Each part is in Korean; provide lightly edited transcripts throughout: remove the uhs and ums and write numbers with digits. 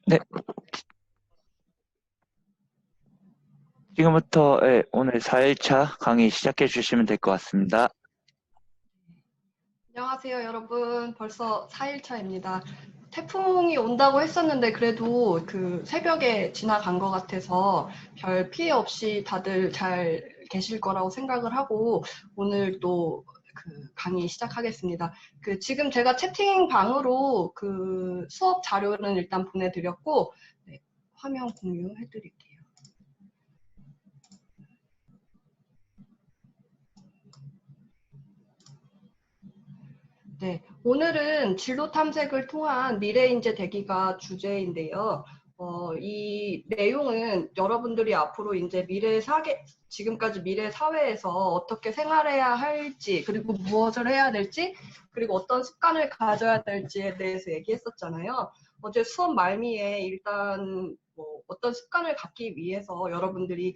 네, 지금부터 오늘 4일차 강의 시작해 주시면 될 것 같습니다. 안녕하세요, 여러분. 벌써 4일차입니다. 태풍이 온다고 했었는데 그래도 그 새벽에 지나간 것 같아서 별 피해 없이 다들 잘 계실 거라고 생각을 하고 오늘 또 그 강의 시작하겠습니다. 지금 제가 채팅방으로 그 수업 자료는 일단 보내드렸고, 네, 화면 공유해 드릴게요. 네, 오늘은 진로 탐색을 통한 미래인재 대기가 주제인데요. 이 내용은 여러분들이 앞으로 이제 지금까지 미래 사회에서 어떻게 생활해야 할지, 그리고 무엇을 해야 될지, 그리고 어떤 습관을 가져야 될지에 대해서 얘기했었잖아요. 어제 수업 말미에 일단 뭐 어떤 습관을 갖기 위해서 여러분들이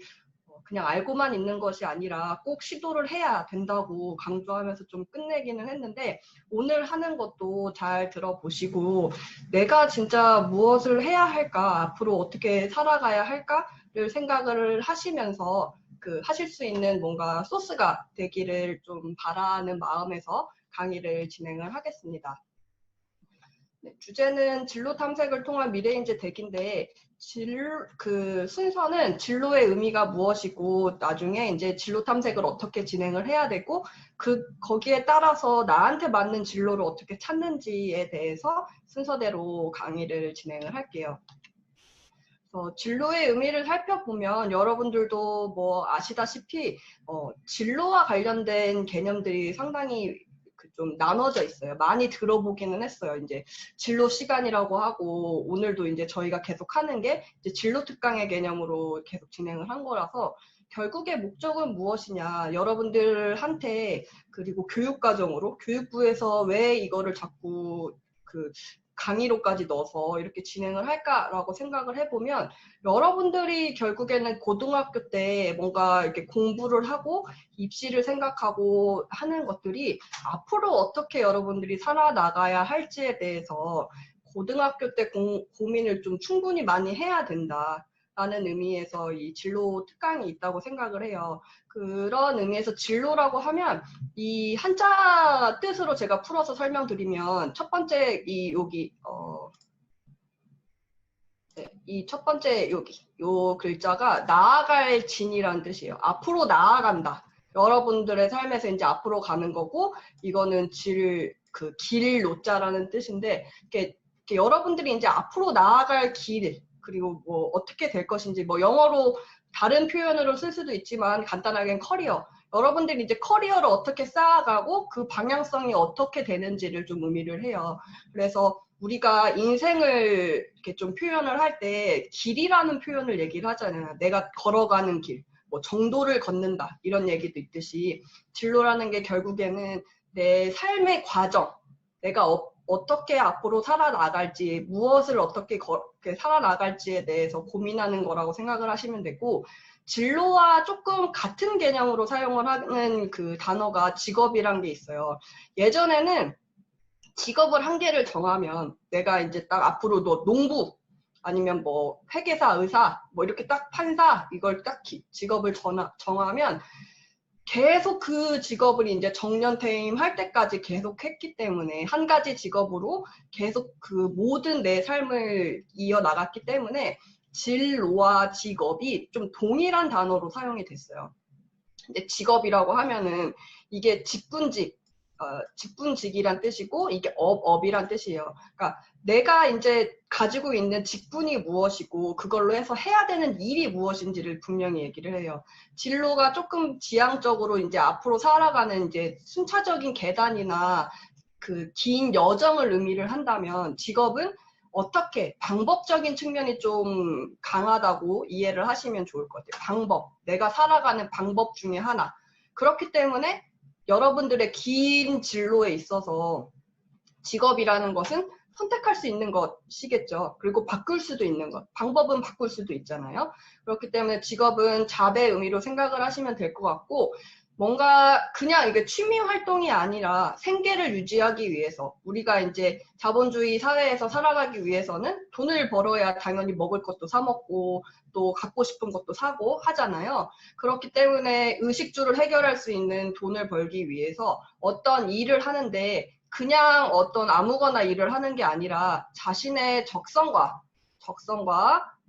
그냥 알고만 있는 것이 아니라 꼭 시도를 해야 된다고 강조하면서 좀 끝내기는 했는데 오늘 하는 것도 잘 들어보시고 내가 진짜 무엇을 해야 할까, 앞으로 어떻게 살아가야 할까를 생각을 하시면서 하실 수 있는 뭔가 소스가 되기를 좀 바라는 마음에서 강의를 진행을 하겠습니다. 네, 주제는 진로 탐색을 통한 미래인재 대기인데 순서는 진로의 의미가 무엇이고 나중에 이제 진로 탐색을 어떻게 진행을 해야 되고 거기에 따라서 나한테 맞는 진로를 어떻게 찾는지에 대해서 순서대로 강의를 진행을 할게요. 진로의 의미를 살펴보면 여러분들도 뭐 아시다시피 진로와 관련된 개념들이 상당히 좀 나눠져 있어요. 많이 들어보기는 했어요. 이제 진로 시간이라고 하고 오늘도 이제 저희가 계속 하는 게 이제 진로 특강의 개념으로 계속 진행을 한 거라서 결국의 목적은 무엇이냐, 여러분들한테 그리고 교육과정으로 교육부에서 왜 이거를 자꾸 강의로까지 넣어서 이렇게 진행을 할까라고 생각을 해보면 여러분들이 결국에는 고등학교 때 뭔가 이렇게 공부를 하고 입시를 생각하고 하는 것들이 앞으로 어떻게 여러분들이 살아나가야 할지에 대해서 고등학교 때 고민을 좀 충분히 많이 해야 된다. 라는 의미에서 이 진로 특강이 있다고 생각을 해요. 그런 의미에서 진로라고 하면 이 한자 뜻으로 제가 풀어서 설명드리면 첫 번째 이 첫 번째 요 글자가 나아갈 진이라는 뜻이에요. 앞으로 나아간다. 여러분들의 삶에서 이제 앞으로 가는 거고 이거는 길 노자라는 뜻인데 이렇게 여러분들이 이제 앞으로 나아갈 길 그리고 뭐 어떻게 될 것인지 뭐 영어로 다른 표현으로 쓸 수도 있지만 간단하게는 커리어. 여러분들이 이제 커리어를 어떻게 쌓아가고 그 방향성이 어떻게 되는지를 좀 의미를 해요. 그래서 우리가 인생을 이렇게 좀 표현을 할 때 길이라는 표현을 얘기를 하잖아요. 내가 걸어가는 길, 뭐 정도를 걷는다 이런 얘기도 있듯이 진로라는 게 결국에는 내 삶의 과정, 내가 어떻게 앞으로 살아나갈지, 무엇을 어떻게 살아나갈지에 대해서 고민하는 거라고 생각을 하시면 되고 진로와 조금 같은 개념으로 사용을 하는 그 단어가 직업이란 게 있어요. 예전에는 직업을 한 개를 정하면 내가 이제 딱 앞으로 너 농부 아니면 뭐 회계사, 의사, 뭐 이렇게 딱 판사 이걸 딱 직업을 정하면 계속 그 직업을 이제 정년퇴임할 때까지 계속 했기 때문에 한 가지 직업으로 계속 그 모든 내 삶을 이어나갔기 때문에 진로와 직업이 좀 동일한 단어로 사용이 됐어요. 근데 직업이라고 하면은 이게 직분직이란 뜻이고 이게 업이란 뜻이에요. 그러니까 내가 이제 가지고 있는 직분이 무엇이고 그걸로 해서 해야 되는 일이 무엇인지를 분명히 얘기를 해요. 진로가 조금 지향적으로 이제 앞으로 살아가는 이제 순차적인 계단이나 그 긴 여정을 의미를 한다면 직업은 어떻게 방법적인 측면이 좀 강하다고 이해를 하시면 좋을 것 같아요. 방법, 내가 살아가는 방법 중에 하나. 그렇기 때문에 여러분들의 긴 진로에 있어서 직업이라는 것은 선택할 수 있는 것이겠죠. 그리고 바꿀 수도 있는 것. 방법은 바꿀 수도 있잖아요. 그렇기 때문에 직업은 잡의 의미로 생각을 하시면 될 것 같고 뭔가 그냥 이게 취미 활동이 아니라 생계를 유지하기 위해서 우리가 이제 자본주의 사회에서 살아가기 위해서는 돈을 벌어야 당연히 먹을 것도 사 먹고 또 갖고 싶은 것도 사고 하잖아요. 그렇기 때문에 의식주를 해결할 수 있는 돈을 벌기 위해서 어떤 일을 하는데 그냥 어떤 아무거나 일을 하는 게 아니라 자신의 적성과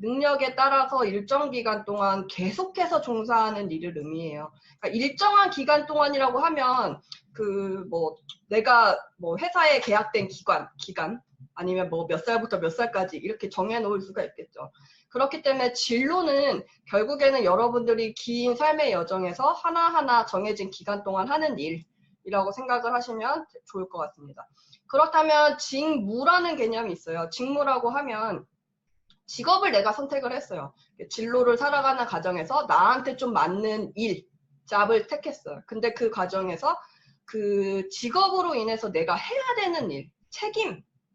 능력에 따라서 일정 기간 동안 계속해서 종사하는 일을 의미해요. 그러니까 일정한 기간 동안이라고 하면 그 뭐 내가 뭐 회사에 계약된 기간 아니면 뭐 몇 살부터 몇 살까지 이렇게 정해 놓을 수가 있겠죠. 그렇기 때문에 진로는 결국에는 여러분들이 긴 삶의 여정에서 하나하나 정해진 기간 동안 하는 일이라고 생각을 하시면 좋을 것 같습니다. 그렇다면 직무라는 개념이 있어요. 직무라고 하면 직업을 내가 선택을 했어요. 진로를 살아가는 과정에서 나한테 좀 맞는 잡을 택했어요. 근데 그 과정에서 그 직업으로 인해서 내가 해야 되는 일,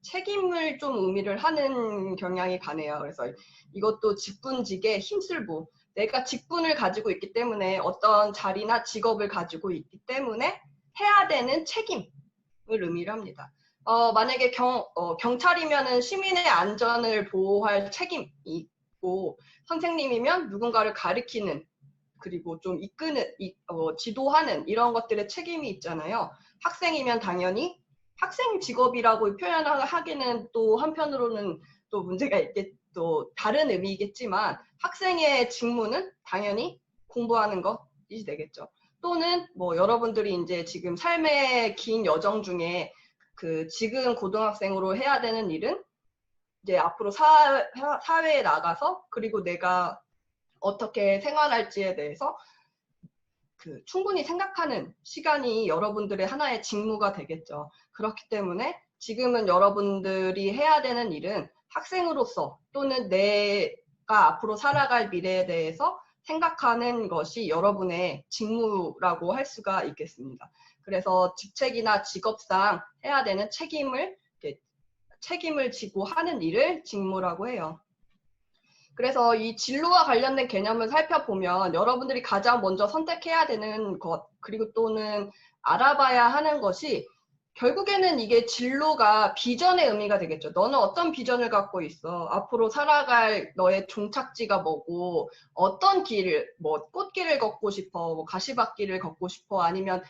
책임을 좀 의미를 하는 경향이 가네요. 그래서 이것도 직분직의 힘쓸부. 내가 직분을 가지고 있기 때문에 어떤 자리나 직업을 가지고 있기 때문에 해야 되는 책임을 의미를 합니다. 만약에 경찰이면은 시민의 안전을 보호할 책임이 있고, 선생님이면 누군가를 가르치는, 그리고 좀 이끄는, 지도하는 이런 것들의 책임이 있잖아요. 학생이면 당연히 학생 직업이라고 표현하기는 또 한편으로는 또 문제가 또 다른 의미이겠지만 학생의 직무는 당연히 공부하는 것이 되겠죠. 또는 뭐 여러분들이 이제 지금 삶의 긴 여정 중에 그 지금 고등학생으로 해야 되는 일은 이제 앞으로 사회에 나가서 그리고 내가 어떻게 생활할지에 대해서 그 충분히 생각하는 시간이 여러분들의 하나의 직무가 되겠죠. 그렇기 때문에 지금은 여러분들이 해야 되는 일은 학생으로서 또는 내가 앞으로 살아갈 미래에 대해서 생각하는 것이 여러분의 직무라고 할 수가 있겠습니다. 그래서 직책이나 직업상 해야 되는 책임을 지고 하는 일을 직무라고 해요. 그래서 이 진로와 관련된 개념을 살펴보면 여러분들이 가장 먼저 선택해야 되는 것, 그리고 또는 알아봐야 하는 것이 결국에는 이게 진로가 비전의 의미가 되겠죠. 너는 어떤 비전을 갖고 있어? 앞으로 살아갈 너의 종착지가 뭐고, 어떤 길을, 뭐 꽃길을 걷고 싶어, 뭐 가시밭길을 걷고 싶어, 아니면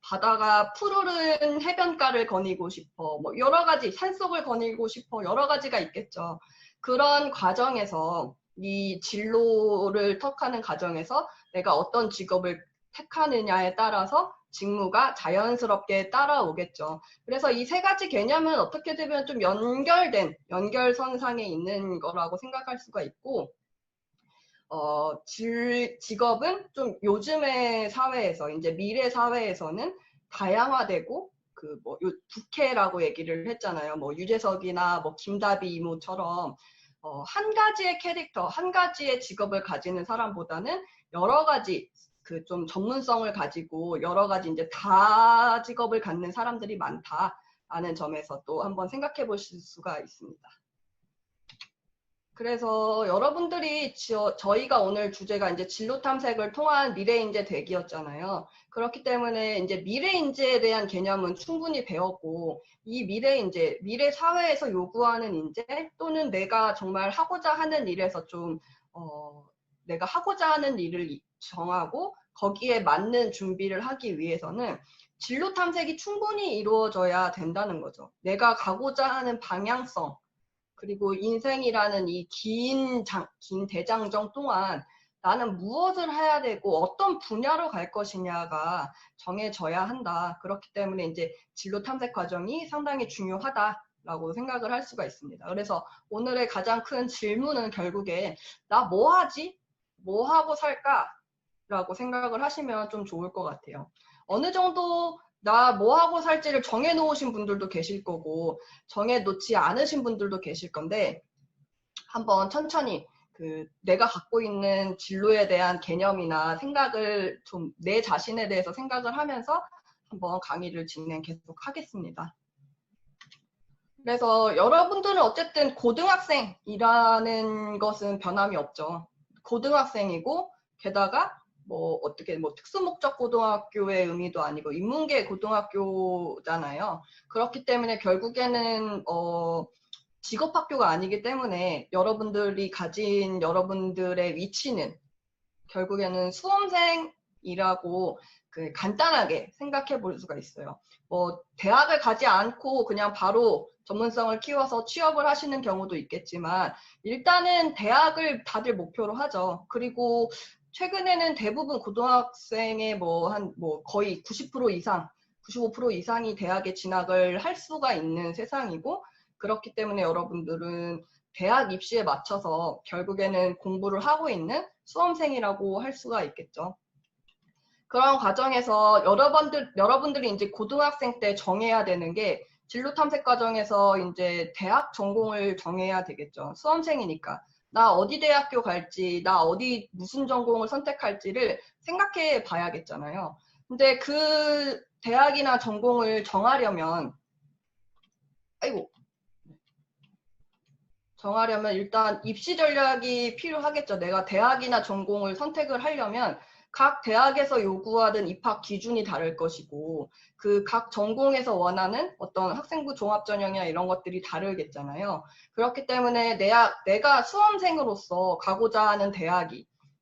바다가 푸르른 해변가를 거니고 싶어, 뭐 여러 가지 산속을 거니고 싶어, 여러 가지가 있겠죠. 그런 과정에서 이 진로를 턱하는 과정에서 내가 어떤 직업을 택하느냐에 따라서 직무가 자연스럽게 따라오겠죠. 그래서 이 세 가지 개념은 어떻게 되면 좀 연결선상에 있는 거라고 생각할 수가 있고, 직업은 좀 요즘의 사회에서, 이제 미래 사회에서는 다양화되고, 부캐라고 얘기를 했잖아요. 뭐, 유재석이나 뭐, 김다비 이모처럼, 한 가지의 캐릭터, 한 가지의 직업을 가지는 사람보다는 여러 가지 그 좀 전문성을 가지고 여러 가지 이제 다 직업을 갖는 사람들이 많다라는 점에서 또 한번 생각해 보실 수가 있습니다. 그래서 여러분들이 저희가 오늘 주제가 이제 진로 탐색을 통한 미래인재 되기였잖아요. 그렇기 때문에 이제 미래인재에 대한 개념은 충분히 배웠고, 이 미래인재, 미래 사회에서 요구하는 인재 또는 내가 정말 하고자 하는 일에서 내가 하고자 하는 일을 정하고 거기에 맞는 준비를 하기 위해서는 진로 탐색이 충분히 이루어져야 된다는 거죠. 내가 가고자 하는 방향성, 그리고 인생이라는 이 긴 대장정 동안 나는 무엇을 해야 되고 어떤 분야로 갈 것이냐가 정해져야 한다. 그렇기 때문에 이제 진로 탐색 과정이 상당히 중요하다라고 생각을 할 수가 있습니다. 그래서 오늘의 가장 큰 질문은 결국에 나 뭐 하지? 뭐 하고 살까? 라고 생각을 하시면 좀 좋을 것 같아요. 어느 정도 나 뭐 하고 살지를 정해놓으신 분들도 계실 거고 정해놓지 않으신 분들도 계실 건데 한번 천천히 내가 갖고 있는 진로에 대한 개념이나 생각을 좀 내 자신에 대해서 생각을 하면서 한번 강의를 진행 계속 하겠습니다. 그래서 여러분들은 어쨌든 고등학생이라는 것은 변함이 없죠. 고등학생이고 게다가 뭐 어떻게 뭐 특수목적 고등학교의 의미도 아니고 인문계 고등학교잖아요. 그렇기 때문에 결국에는 직업학교가 아니기 때문에 여러분들이 가진 여러분들의 위치는 결국에는 수험생이라고 간단하게 생각해 볼 수가 있어요. 뭐 대학을 가지 않고 그냥 바로 전문성을 키워서 취업을 하시는 경우도 있겠지만 일단은 대학을 다들 목표로 하죠. 그리고 최근에는 대부분 고등학생의 거의 90% 이상, 95% 이상이 대학에 진학을 할 수가 있는 세상이고 그렇기 때문에 여러분들은 대학 입시에 맞춰서 결국에는 공부를 하고 있는 수험생이라고 할 수가 있겠죠. 그런 과정에서 여러분들이 이제 고등학생 때 정해야 되는 게 진로 탐색 과정에서 이제 대학 전공을 정해야 되겠죠. 수험생이니까. 나 어디 대학교 갈지, 나 어디 무슨 전공을 선택할지를 생각해 봐야겠잖아요. 근데 그 대학이나 전공을 정하려면 일단 입시 전략이 필요하겠죠. 내가 대학이나 전공을 선택을 하려면 각 대학에서 요구하는 입학 기준이 다를 것이고 그 각 전공에서 원하는 어떤 학생부 종합전형이나 이런 것들이 다르겠잖아요. 그렇기 때문에 내가 수험생으로서 가고자 하는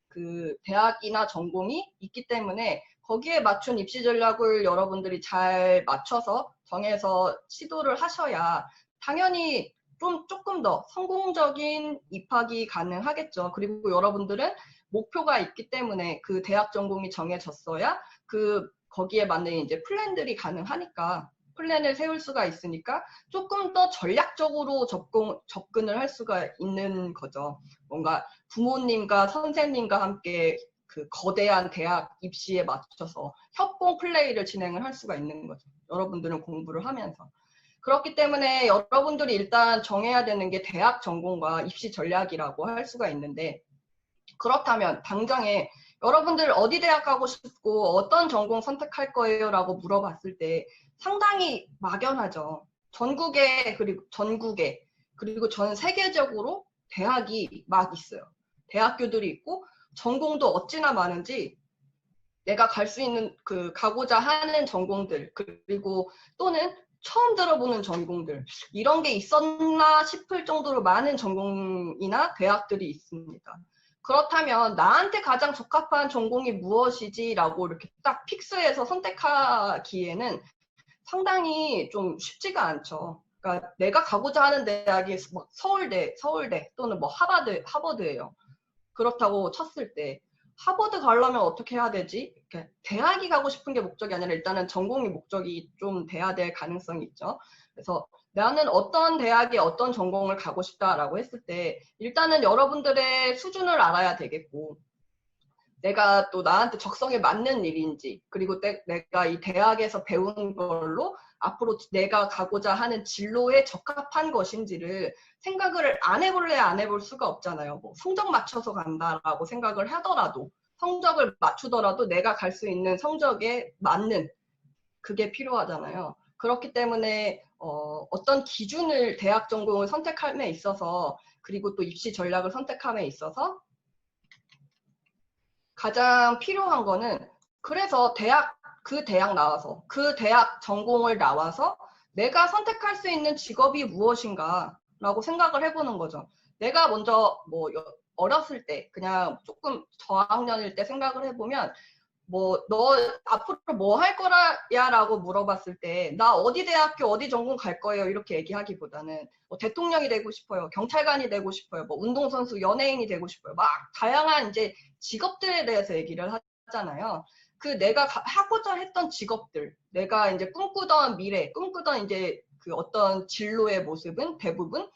그 대학이나 전공이 있기 때문에 거기에 맞춘 입시 전략을 여러분들이 잘 맞춰서 정해서 시도를 하셔야 당연히 조금 더 성공적인 입학이 가능하겠죠. 그리고 여러분들은 목표가 있기 때문에 그 대학 전공이 정해졌어야 거기에 맞는 이제 플랜들이 가능하니까 플랜을 세울 수가 있으니까 조금 더 전략적으로 접근을 할 수가 있는 거죠. 뭔가 부모님과 선생님과 함께 그 거대한 대학 입시에 맞춰서 협공 플레이를 진행을 할 수가 있는 거죠. 여러분들은 공부를 하면서. 그렇기 때문에 여러분들이 일단 정해야 되는 게 대학 전공과 입시 전략이라고 할 수가 있는데 그렇다면 당장에 여러분들 어디 대학 가고 싶고 어떤 전공 선택할 거예요? 라고 물어봤을 때 상당히 막연하죠. 전국에 그리고 전 세계적으로 대학이 막 있어요. 대학교들이 있고 전공도 어찌나 많은지 내가 갈 수 있는 가고자 하는 전공들 그리고 또는 처음 들어보는 전공들 이런 게 있었나 싶을 정도로 많은 전공이나 대학들이 있습니다. 그렇다면 나한테 가장 적합한 전공이 무엇이지라고 이렇게 딱 픽스해서 선택하기에는 상당히 좀 쉽지가 않죠. 그러니까 내가 가고자 하는 대학이 막 서울대 또는 뭐 하버드예요. 그렇다고 쳤을 때 하버드 가려면 어떻게 해야 되지? 대학이 가고 싶은 게 목적이 아니라 일단은 전공이 목적이 좀 돼야 될 가능성이 있죠. 그래서 나는 어떤 대학에 어떤 전공을 가고 싶다라고 했을 때 일단은 여러분들의 수준을 알아야 되겠고 내가 또 나한테 적성에 맞는 일인지 그리고 내가 이 대학에서 배운 걸로 앞으로 내가 가고자 하는 진로에 적합한 것인지를 생각을 안 해볼래 안 해볼 수가 없잖아요. 뭐 성적 맞춰서 간다라고 생각을 하더라도 성적을 맞추더라도 내가 갈 수 있는 성적에 맞는 그게 필요하잖아요. 그렇기 때문에 어떤 기준을 대학 전공을 선택함에 있어서 그리고 또 입시 전략을 선택함에 있어서 가장 필요한 거는 그래서 그 대학 전공을 나와서 내가 선택할 수 있는 직업이 무엇인가 라고 생각을 해보는 거죠. 내가 먼저 어렸을 때 그냥 조금 저학년일 때 생각을 해보면 너 앞으로 뭐 할 거야? 라고 물어봤을 때, 나 어디 대학교, 어디 전공 갈 거예요? 이렇게 얘기하기보다는, 대통령이 되고 싶어요. 경찰관이 되고 싶어요. 운동선수, 연예인이 되고 싶어요. 막, 다양한 이제 직업들에 대해서 얘기를 하잖아요. 내가 하고자 했던 직업들, 내가 이제 꿈꾸던 미래, 꿈꾸던 이제 어떤 진로의 모습은 대부분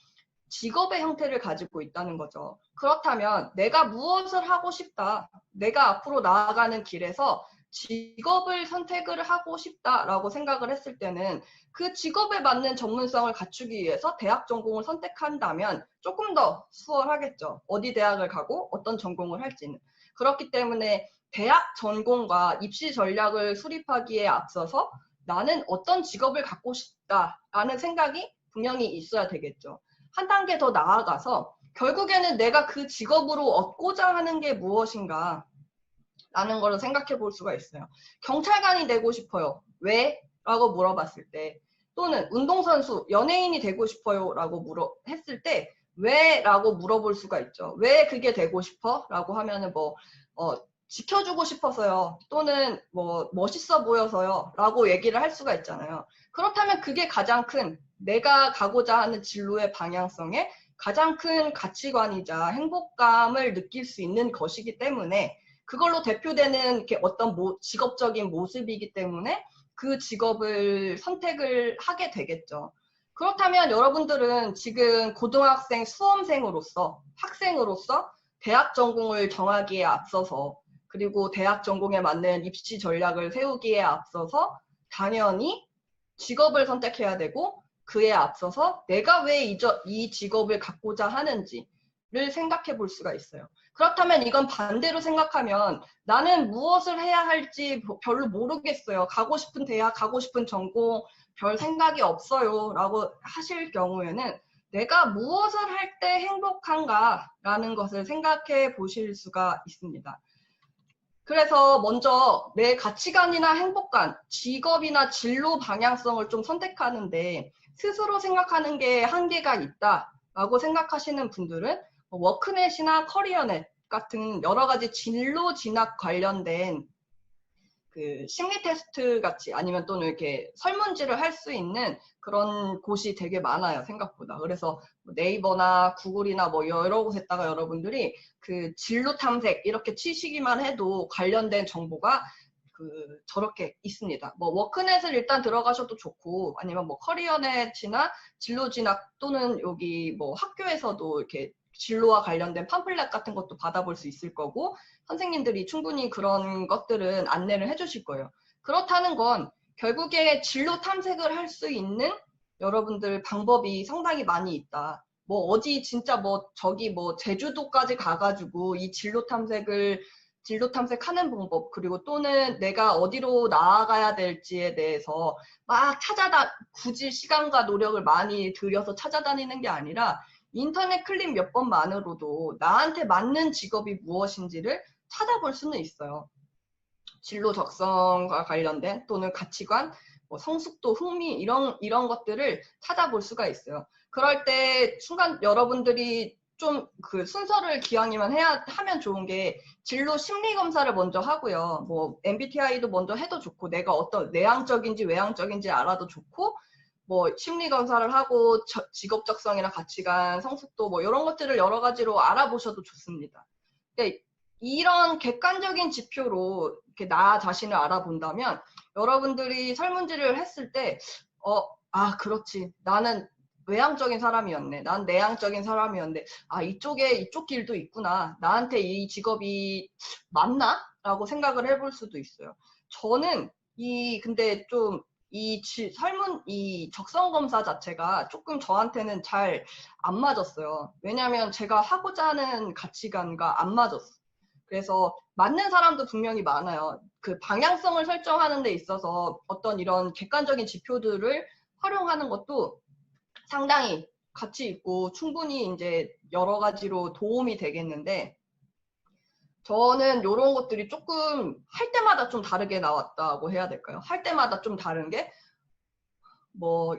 직업의 형태를 가지고 있다는 거죠. 그렇다면 내가 무엇을 하고 싶다. 내가 앞으로 나아가는 길에서 직업을 선택을 하고 싶다라고 생각을 했을 때는 그 직업에 맞는 전문성을 갖추기 위해서 대학 전공을 선택한다면 조금 더 수월하겠죠. 어디 대학을 가고 어떤 전공을 할지는. 그렇기 때문에 대학 전공과 입시 전략을 수립하기에 앞서서 나는 어떤 직업을 갖고 싶다라는 생각이 분명히 있어야 되겠죠. 한 단계 더 나아가서 결국에는 내가 그 직업으로 얻고자 하는 게 무엇인가 라는 거를 생각해 볼 수가 있어요. 경찰관이 되고 싶어요. 왜? 라고 물어봤을 때, 또는 운동선수, 연예인이 되고 싶어요. 라고 했을 때, 왜? 라고 물어볼 수가 있죠. 왜 그게 되고 싶어? 라고 하면은 지켜주고 싶어서요. 또는 멋있어 보여서요. 라고 얘기를 할 수가 있잖아요. 그렇다면 그게 가장 큰 내가 가고자 하는 진로의 방향성에 가장 큰 가치관이자 행복감을 느낄 수 있는 것이기 때문에 그걸로 대표되는 이렇게 어떤 직업적인 모습이기 때문에 그 직업을 선택을 하게 되겠죠. 그렇다면 여러분들은 지금 고등학생 수험생으로서 학생으로서 대학 전공을 정하기에 앞서서 그리고 대학 전공에 맞는 입시 전략을 세우기에 앞서서 당연히 직업을 선택해야 되고 그에 앞서서 내가 왜 이 직업을 갖고자 하는지를 생각해 볼 수가 있어요. 그렇다면 이건 반대로 생각하면 나는 무엇을 해야 할지 별로 모르겠어요. 가고 싶은 대학, 가고 싶은 전공 별 생각이 없어요. 라고 하실 경우에는 내가 무엇을 할 때 행복한가 라는 것을 생각해 보실 수가 있습니다. 그래서 먼저 내 가치관이나 행복감, 직업이나 진로 방향성을 좀 선택하는데 스스로 생각하는 게 한계가 있다라고 생각하시는 분들은 워크넷이나 커리어넷 같은 여러 가지 진로 진학 관련된 그 심리 테스트 같이 아니면 또는 이렇게 설문지를 할 수 있는 그런 곳이 되게 많아요, 생각보다. 그래서 네이버나 구글이나 여러 곳에다가 여러분들이 그 진로 탐색 이렇게 치시기만 해도 관련된 정보가 저렇게 있습니다. 워크넷을 일단 들어가셔도 좋고 아니면 커리어넷이나 진로 진학 또는 여기 학교에서도 이렇게 진로와 관련된 팜플렛 같은 것도 받아볼 수 있을 거고 선생님들이 충분히 그런 것들은 안내를 해주실 거예요. 그렇다는 건 결국에 진로 탐색을 할 수 있는 여러분들 방법이 상당히 많이 있다. 어디 진짜 저기 제주도까지 가가지고 이 진로 탐색하는 방법 그리고 또는 내가 어디로 나아가야 될지에 대해서 막 굳이 시간과 노력을 많이 들여서 찾아다니는 게 아니라 인터넷 클릭 몇 번만으로도 나한테 맞는 직업이 무엇인지를 찾아볼 수는 있어요. 진로 적성과 관련된 또는 가치관, 성숙도, 흥미 이런 것들을 찾아볼 수가 있어요. 그럴 때 순간 여러분들이 좀 그 순서를 기왕이면 하면 좋은 게 진로 심리 검사를 먼저 하고요. MBTI도 먼저 해도 좋고 내가 어떤 내향적인지 외향적인지 알아도 좋고 심리 검사를 하고 직업 적성이나 가치관, 성숙도 이런 것들을 여러 가지로 알아보셔도 좋습니다. 그러니까 이런 객관적인 지표로 이렇게 나 자신을 알아본다면 여러분들이 설문지를 했을 때 그렇지. 나는 외향적인 사람이었네. 난 내향적인 사람이었는데 이쪽 길도 있구나. 나한테 이 직업이 맞나? 라고 생각을 해볼 수도 있어요. 저는 근데 좀 이 적성 검사 자체가 조금 저한테는 잘 안 맞았어요. 왜냐하면 제가 하고자 하는 가치관과 안 맞았어요. 그래서 맞는 사람도 분명히 많아요. 그 방향성을 설정하는 데 있어서 어떤 이런 객관적인 지표들을 활용하는 것도 상당히 가치 있고 충분히 이제 여러 가지로 도움이 되겠는데 저는 이런 것들이 조금 할 때마다 좀 다르게 나왔다고 해야 될까요? 할 때마다 좀 다른 게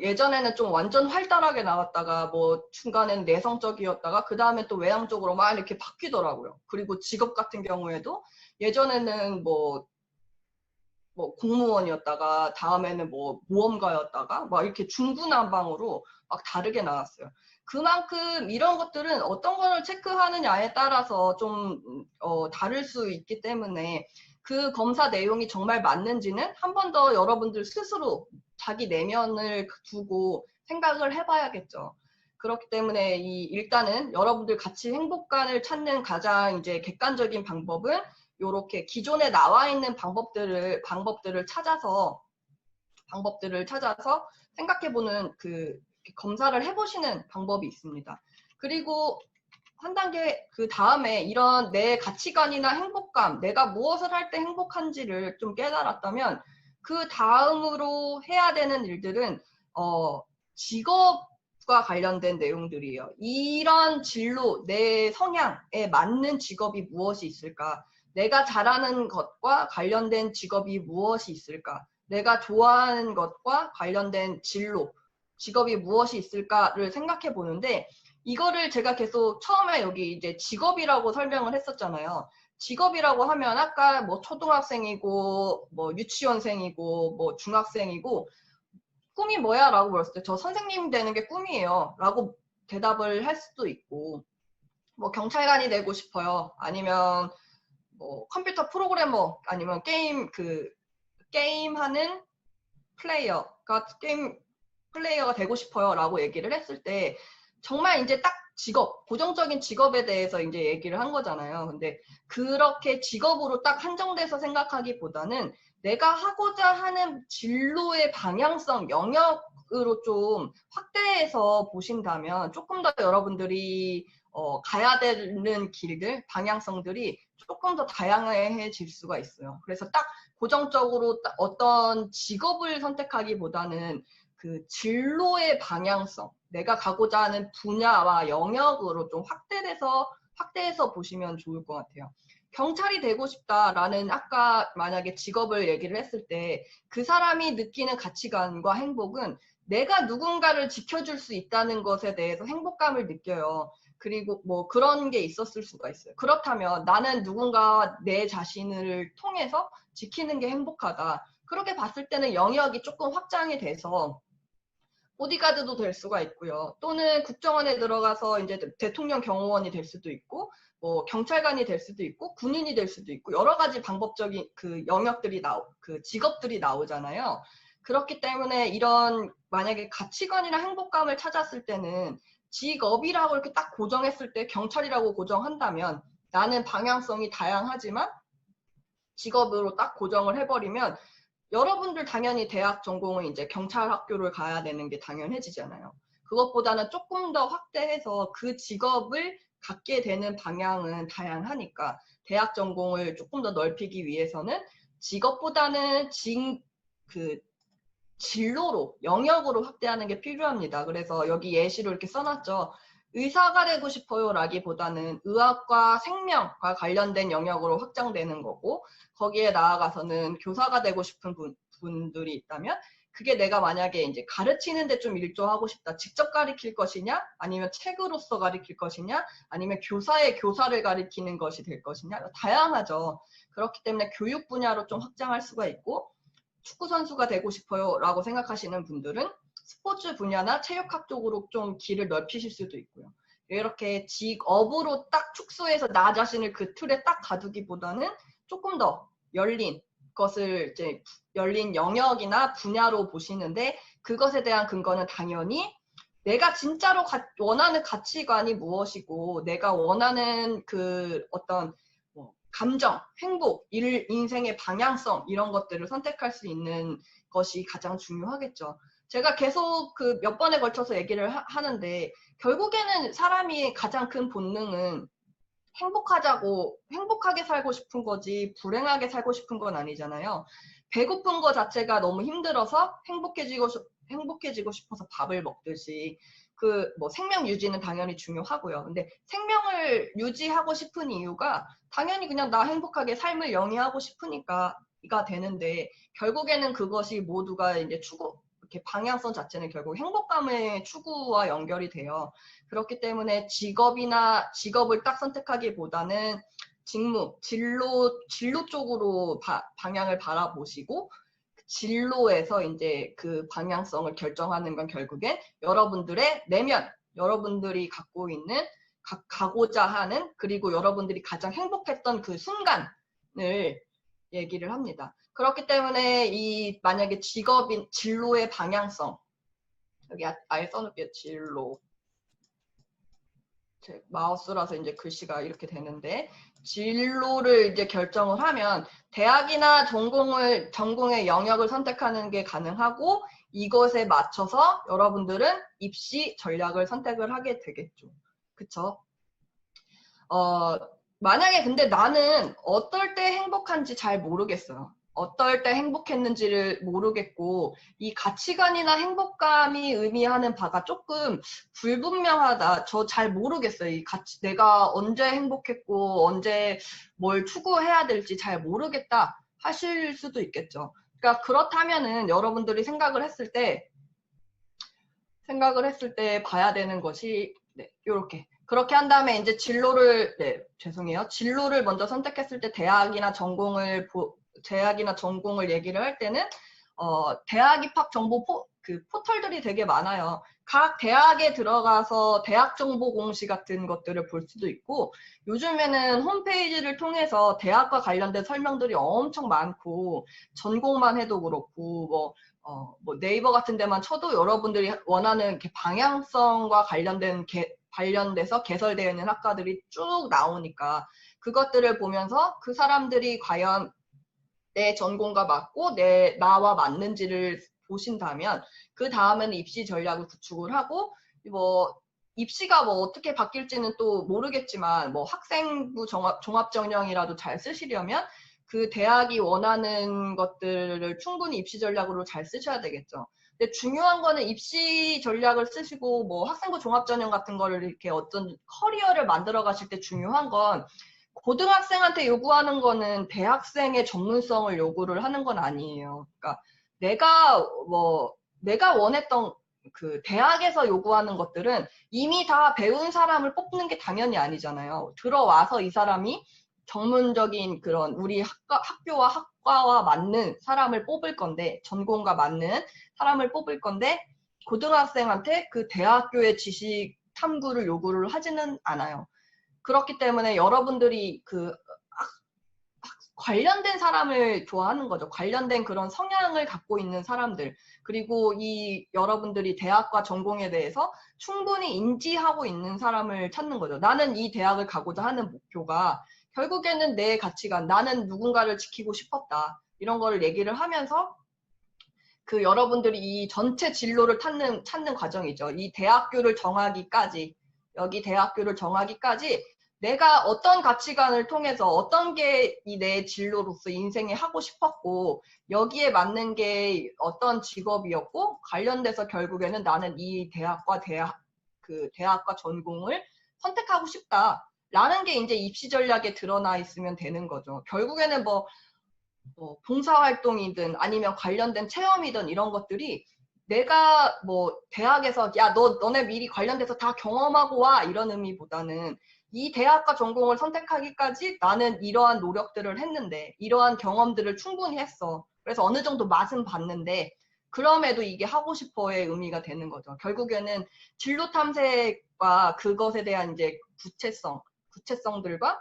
예전에는 좀 완전 활달하게 나왔다가 중간에는 내성적이었다가 그 다음에 또 외향적으로 막 이렇게 바뀌더라고요. 그리고 직업 같은 경우에도 예전에는 공무원이었다가 다음에는 모험가였다가 막 이렇게 중구난방으로 막 다르게 나왔어요. 그만큼 이런 것들은 어떤 거를 체크하느냐에 따라서 좀 다를 수 있기 때문에 그 검사 내용이 정말 맞는지는 한 번 더 여러분들 스스로 자기 내면을 두고 생각을 해봐야겠죠. 그렇기 때문에 일단은 여러분들 같이 행복감을 찾는 가장 이제 객관적인 방법은 요렇게 기존에 나와 있는 방법들을 찾아서 생각해보는 검사를 해보시는 방법이 있습니다. 그리고 한 단계 그 다음에 이런 내 가치관이나 행복감, 내가 무엇을 할 때 행복한지를 좀 깨달았다면 그 다음으로 해야 되는 일들은 직업과 관련된 내용들이에요. 이런 진로, 내 성향에 맞는 직업이 무엇이 있을까? 내가 잘하는 것과 관련된 직업이 무엇이 있을까? 내가 좋아하는 것과 관련된 진로, 직업이 무엇이 있을까를 생각해 보는데 이거를 제가 계속 처음에 여기 이제 직업이라고 설명을 했었잖아요. 직업이라고 하면 아까 뭐 초등학생이고 뭐 유치원생이고 뭐 중학생이고 꿈이 뭐야? 라고 물었을 때 저 선생님 되는 게 꿈이에요. 라고 대답을 할 수도 있고 뭐 경찰관이 되고 싶어요. 아니면 뭐 컴퓨터 프로그래머 아니면 게임하는 게임 플레이어가 되고 싶어요. 라고 얘기를 했을 때 정말 이제 딱 직업, 고정적인 직업에 대해서 이제 얘기를 한 거잖아요. 근데 그렇게 직업으로 딱 한정돼서 생각하기보다는 내가 하고자 하는 진로의 방향성, 영역으로 좀 확대해서 보신다면 조금 더 여러분들이 가야 되는 길들, 방향성들이 조금 더 다양해질 수가 있어요. 그래서 딱 고정적으로 어떤 직업을 선택하기보다는 그 진로의 방향성, 내가 가고자 하는 분야와 영역으로 좀 확대해서 보시면 좋을 것 같아요. 경찰이 되고 싶다라는 아까 만약에 직업을 얘기를 했을 때 그 사람이 느끼는 가치관과 행복은 내가 누군가를 지켜줄 수 있다는 것에 대해서 행복감을 느껴요. 그리고 뭐 그런 게 있었을 수가 있어요. 그렇다면 나는 누군가 내 자신을 통해서 지키는 게 행복하다. 그렇게 봤을 때는 영역이 조금 확장이 돼서 보디가드도 될 수가 있고요. 또는 국정원에 들어가서 이제 대통령 경호원이 될 수도 있고, 뭐 경찰관이 될 수도 있고, 군인이 될 수도 있고, 여러 가지 방법적인 그 영역들이 그 직업들이 나오잖아요. 그렇기 때문에 이런 만약에 가치관이나 행복감을 찾았을 때는 직업이라고 이렇게 딱 고정했을 때 경찰이라고 고정한다면 나는 방향성이 다양하지만 직업으로 딱 고정을 해버리면 여러분들 당연히 대학 전공은 이제 경찰학교를 가야 되는 게 당연해지잖아요. 그것보다는 조금 더 확대해서 그 직업을 갖게 되는 방향은 다양하니까 대학 전공을 조금 더 넓히기 위해서는 직업보다는 진로로, 영역으로 확대하는 게 필요합니다. 그래서 여기 예시로 이렇게 써놨죠. 의사가 되고 싶어요 라기보다는 의학과 생명과 관련된 영역으로 확장되는 거고 거기에 나아가서는 교사가 되고 싶은 분들이 있다면 그게 내가 만약에 이제 가르치는 데 좀 일조하고 싶다. 직접 가르칠 것이냐 아니면 책으로서 가르칠 것이냐 아니면 교사의 교사를 가르치는 것이 될 것이냐 다양하죠. 그렇기 때문에 교육 분야로 좀 확장할 수가 있고 축구 선수가 되고 싶어요 라고 생각하시는 분들은 스포츠 분야나 체육학 쪽으로 좀 길을 넓히실 수도 있고요. 이렇게 직업으로 딱 축소해서 나 자신을 그 틀에 딱 가두기보다는 조금 더 열린 것을 이제 열린 영역이나 분야로 보시는데 그것에 대한 근거는 당연히 내가 진짜로 원하는 가치관이 무엇이고 내가 원하는 그 어떤 감정, 행복, 인생의 방향성 이런 것들을 선택할 수 있는 것이 가장 중요하겠죠. 제가 계속 그 몇 번에 걸쳐서 얘기를 하는데 결국에는 사람이 가장 큰 본능은 행복하게 살고 싶은 거지 불행하게 살고 싶은 건 아니잖아요. 배고픈 거 자체가 너무 힘들어서 행복해지고 싶어서 밥을 먹듯이 뭐 생명 유지는 당연히 중요하고요. 근데 생명을 유지하고 싶은 이유가 당연히 그냥 나 행복하게 삶을 영위하고 싶으니까가 되는데 결국에는 그것이 모두가 이제 이렇게 방향성 자체는 결국 행복감의 추구와 연결이 돼요. 그렇기 때문에 직업을 딱 선택하기보다는 진로 쪽으로 방향을 바라보시고 진로에서 이제 그 방향성을 결정하는 건 결국엔 여러분들의 내면, 여러분들이 갖고 있는 가고자 하는 그리고 여러분들이 가장 행복했던 그 순간을 얘기를 합니다. 그렇기 때문에 만약에 진로의 방향성 여기 아예 써놓을게요. 진로 제 마우스라서 이제 글씨가 이렇게 되는데 진로를 이제 결정을 하면 대학이나 전공의 영역을 선택하는 게 가능하고 이것에 맞춰서 여러분들은 입시 전략을 선택을 하게 되겠죠. 그쵸? 만약에 근데 나는 어떨 때 행복한지 잘 모르겠어요. 어떨 때 행복했는지를 모르겠고 이 가치관이나 행복감이 의미하는 바가 조금 불분명하다. 저 잘 모르겠어요. 이 내가 언제 행복했고 언제 뭘 추구해야 될지 잘 모르겠다 하실 수도 있겠죠. 그러니까 그렇다면은 여러분들이 생각을 했을 때 봐야 되는 것이 네, 요렇게. 그렇게 한 다음에 이제 진로를 진로를 먼저 선택했을 때 대학이나 전공을 얘기를 할 때는 대학 입학 정보 포털들이 되게 많아요. 각 대학에 들어가서 대학 정보 공시 같은 것들을 볼 수도 있고 요즘에는 홈페이지를 통해서 대학과 관련된 설명들이 엄청 많고 전공만 해도 그렇고 뭐 네이버 같은 데만 쳐도 여러분들이 원하는 이렇게 방향성과 관련돼서 개설되어 있는 학과들이 쭉 나오니까 그것들을 보면서 그 사람들이 과연 내 전공과 맞고 나와 맞는지를 보신다면 그 다음에는 입시 전략을 구축을 하고 입시가 어떻게 바뀔지는 또 모르겠지만 학생부 종합전형이라도 잘 쓰시려면 그 대학이 원하는 것들을 충분히 입시 전략으로 잘 쓰셔야 되겠죠. 근데 중요한 거는 입시 전략을 쓰시고 학생부 종합전형 같은 거를 이렇게 어떤 커리어를 만들어 가실 때 중요한 건 고등학생한테 요구하는 거는 대학생의 전문성을 요구를 하는 건 아니에요. 그러니까 내가 원했던 그 대학에서 요구하는 것들은 이미 다 배운 사람을 뽑는 게 당연히 아니잖아요. 들어와서 이 사람이 전문적인 그런 우리 학교와 학과와 맞는 사람을 뽑을 건데, 전공과 맞는 사람을 뽑을 건데, 고등학생한테 그 대학교의 지식 탐구를 요구를 하지는 않아요. 그렇기 때문에 여러분들이 관련된 사람을 좋아하는 거죠. 관련된 그런 성향을 갖고 있는 사람들. 그리고 여러분들이 대학과 전공에 대해서 충분히 인지하고 있는 사람을 찾는 거죠. 나는 이 대학을 가고자 하는 목표가 결국에는 내 가치관, 나는 누군가를 지키고 싶었다. 이런 거를 얘기를 하면서 여러분들이 이 전체 진로를 찾는 과정이죠. 이 대학교를 정하기까지, 여기 대학교를 정하기까지 내가 어떤 가치관을 통해서 어떤 게 내 진로로서 인생에 하고 싶었고 여기에 맞는 게 어떤 직업이었고 관련돼서 결국에는 나는 이 대학과 전공을 선택하고 싶다라는 게 이제 입시 전략에 드러나 있으면 되는 거죠. 결국에는 봉사활동이든 아니면 관련된 체험이든 이런 것들이 내가 대학에서 너네 미리 관련돼서 다 경험하고 와 이런 의미보다는 이 대학과 전공을 선택하기까지 나는 이러한 노력들을 했는데 이러한 경험들을 충분히 했어. 그래서 어느 정도 맛은 봤는데 그럼에도 이게 하고 싶어의 의미가 되는 거죠. 결국에는 진로 탐색과 그것에 대한 이제 구체성들과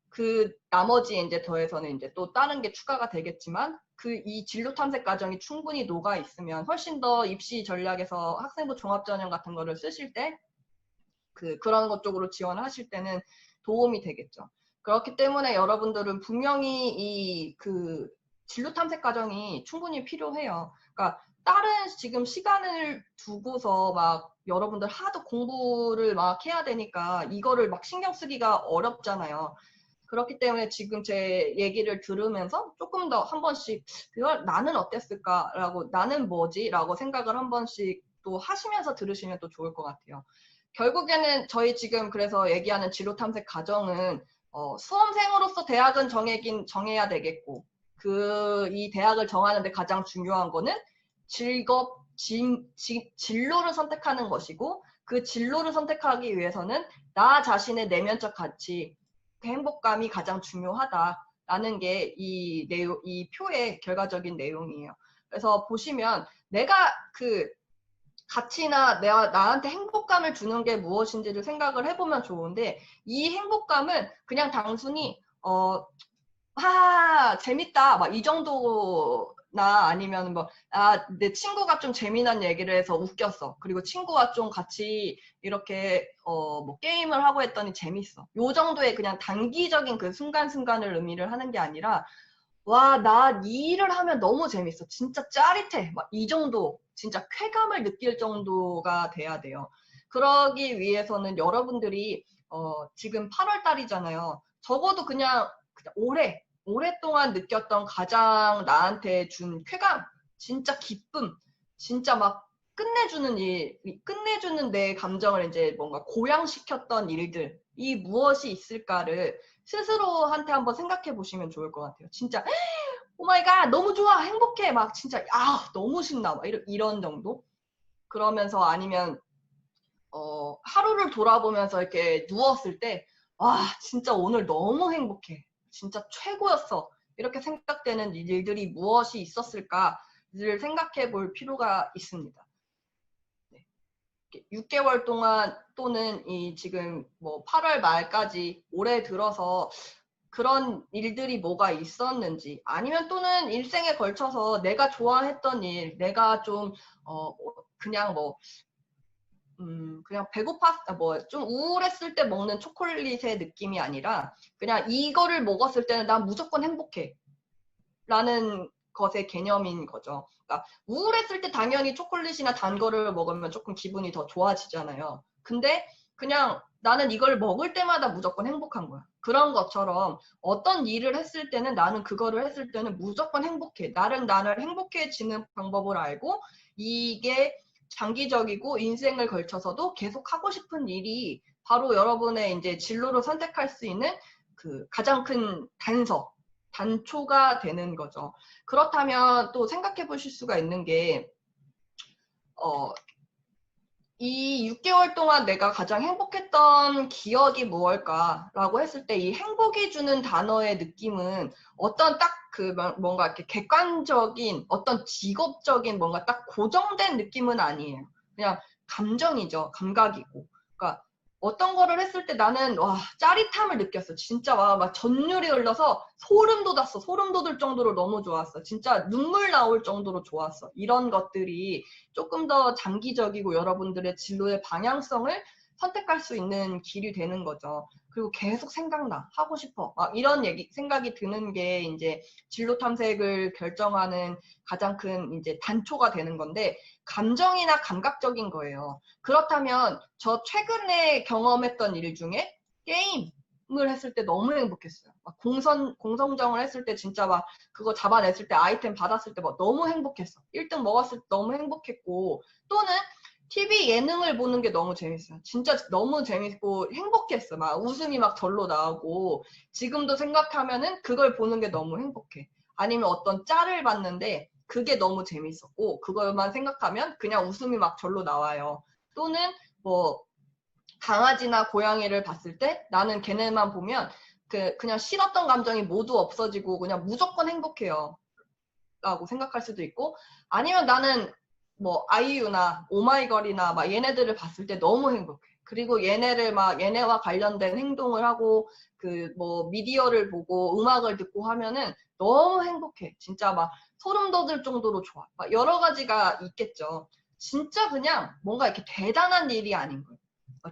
그 나머지 이제 더해서는 이제 또 다른 게 추가가 되겠지만 이 진로 탐색 과정이 충분히 녹아 있으면 훨씬 더 입시 전략에서 학생부 종합전형 같은 거를 쓰실 때 그런 것 쪽으로 지원하실 때는 도움이 되겠죠. 그렇기 때문에 여러분들은 분명히 진로 탐색 과정이 충분히 필요해요. 그러니까 다른 지금 시간을 두고서 여러분들 하도 공부를 해야 되니까 이거를 신경 쓰기가 어렵잖아요. 그렇기 때문에 지금 제 얘기를 들으면서 조금 더 한 번씩 그걸 나는 어땠을까라고 나는 뭐지? 라고 생각을 한 번씩 또 하시면서 들으시면 또 좋을 것 같아요. 결국에는 저희 지금 그래서 얘기하는 진로 탐색 과정은 수험생으로서 대학은 정해야 되겠고 이 대학을 정하는데 가장 중요한 거는 진로를 선택하는 것이고 그 진로를 선택하기 위해서는 나 자신의 내면적 가치 행복감이 가장 중요하다라는 게 이 표의 결과적인 내용이에요. 그래서 보시면 내가 가치나 나한테 행복감을 주는 게 무엇인지를 생각을 해보면 좋은데 이 행복감은 그냥 단순히 재밌다 이 정도나 아니면 내 친구가 좀 재미난 얘기를 해서 웃겼어. 그리고 친구와 좀 같이 이렇게 게임을 하고 했더니 재밌어. 요 정도의 그냥 단기적인 그 순간순간을 의미를 하는 게 아니라 나 이 일을 하면 너무 재밌어. 진짜 짜릿해. 이 정도 진짜 쾌감을 느낄 정도가 돼야 돼요. 그러기 위해서는 여러분들이 지금 8월 달이잖아요. 적어도 그냥 올해 오랫동안 느꼈던 가장 나한테 준 쾌감, 진짜 기쁨, 진짜 막 끝내주는 일, 끝내주는 내 감정을 이제 뭔가 고양시켰던 일들이 무엇이 있을까를 스스로한테 한번 생각해 보시면 좋을 것 같아요. 진짜 오마이갓 너무 좋아 행복해 막 진짜 너무 신나 막 이런 정도. 그러면서 아니면 하루를 돌아보면서 이렇게 누웠을 때 진짜 오늘 너무 행복해 진짜 최고였어 이렇게 생각되는 일들이 무엇이 있었을까를 생각해 볼 필요가 있습니다. 6개월 동안 또는 지금 뭐 8월 말까지 올해 들어서 그런 일들이 뭐가 있었는지 아니면 또는 일생에 걸쳐서 내가 좋아했던 일, 내가 좀 그냥 그냥 좀 우울했을 때 먹는 초콜릿의 느낌이 아니라 그냥 이거를 먹었을 때는 난 무조건 행복해 라는 것의 개념인 거죠. 그러니까 우울했을 때 당연히 초콜릿이나 단 거를 먹으면 조금 기분이 더 좋아지잖아요. 근데 그냥 나는 이걸 먹을 때마다 무조건 행복한 거야. 그런 것처럼 어떤 일을 했을 때는 나는 그거를 했을 때는 무조건 행복해. 나를 행복해지는 방법을 알고 이게 장기적이고 인생을 걸쳐서도 계속 하고 싶은 일이 바로 여러분의 이제 진로를 선택할 수 있는 그 가장 큰 단초가 되는 거죠. 그렇다면 또 생각해 보실 수가 있는 게, 이 6개월 동안 내가 가장 행복했던 기억이 무엇일까라고 했을 때 이 행복이 주는 단어의 느낌은 어떤 딱 뭔가 이렇게 객관적인 어떤 직업적인 뭔가 딱 고정된 느낌은 아니에요. 그냥 감정이죠. 감각이고. 그러니까 어떤 거를 했을 때 나는 짜릿함을 느꼈어. 진짜 막 전율이 흘러서 소름 돋았어. 소름 돋을 정도로 너무 좋았어. 진짜 눈물 나올 정도로 좋았어. 이런 것들이 조금 더 장기적이고 여러분들의 진로의 방향성을 선택할 수 있는 길이 되는 거죠. 그리고 계속 생각나, 하고 싶어, 막 이런 생각이 드는 게 이제 진로 탐색을 결정하는 가장 큰 이제 단초가 되는 건데 감정이나 감각적인 거예요. 그렇다면 저 최근에 경험했던 일 중에 게임을 했을 때 너무 행복했어요. 막 공성정을 했을 때 진짜 막 그거 잡아냈을 때 아이템 받았을 때 막 너무 행복했어. 1등 먹었을 때 너무 행복했고 또는 TV 예능을 보는 게 너무 재밌어요. 진짜 너무 재밌고 행복했어. 막 웃음이 막 절로 나오고 지금도 생각하면은 그걸 보는 게 너무 행복해. 아니면 어떤 짤을 봤는데 그게 너무 재밌었고 그걸만 생각하면 그냥 웃음이 막 절로 나와요. 또는 뭐 강아지나 고양이를 봤을 때 나는 걔네만 보면 그냥 싫었던 감정이 모두 없어지고 그냥 무조건 행복해요. 라고 생각할 수도 있고 아니면 나는 뭐 아이유나 오마이걸이나 막 얘네들을 봤을 때 너무 행복해. 그리고 얘네와 관련된 행동을 하고 뭐 미디어를 보고 음악을 듣고 하면은 너무 행복해. 진짜 막 소름 돋을 정도로 좋아. 막 여러 가지가 있겠죠. 진짜 그냥 뭔가 이렇게 대단한 일이 아닌 거예요.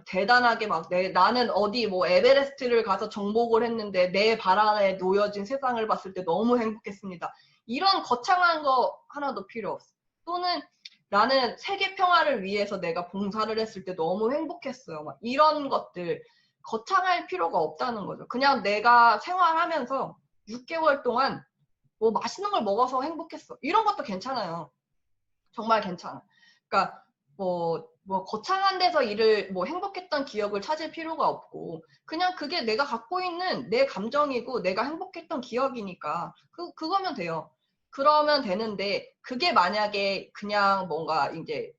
대단하게 나는 어디 뭐 에베레스트를 가서 정복을 했는데 내 발 아래 놓여진 세상을 봤을 때 너무 행복했습니다. 이런 거창한 거 하나도 필요 없어. 또는 나는 세계 평화를 위해서 내가 봉사를 했을 때 너무 행복했어요. 막 이런 것들 거창할 필요가 없다는 거죠. 그냥 내가 생활하면서 6개월 동안 뭐 맛있는 걸 먹어서 행복했어. 이런 것도 괜찮아요. 정말 괜찮아. 그러니까 뭐 거창한 데서 행복했던 기억을 찾을 필요가 없고 그냥 그게 내가 갖고 있는 내 감정이고 내가 행복했던 기억이니까 그거면 돼요. 그러면 되는데 그게 만약에 그냥 뭔가 이제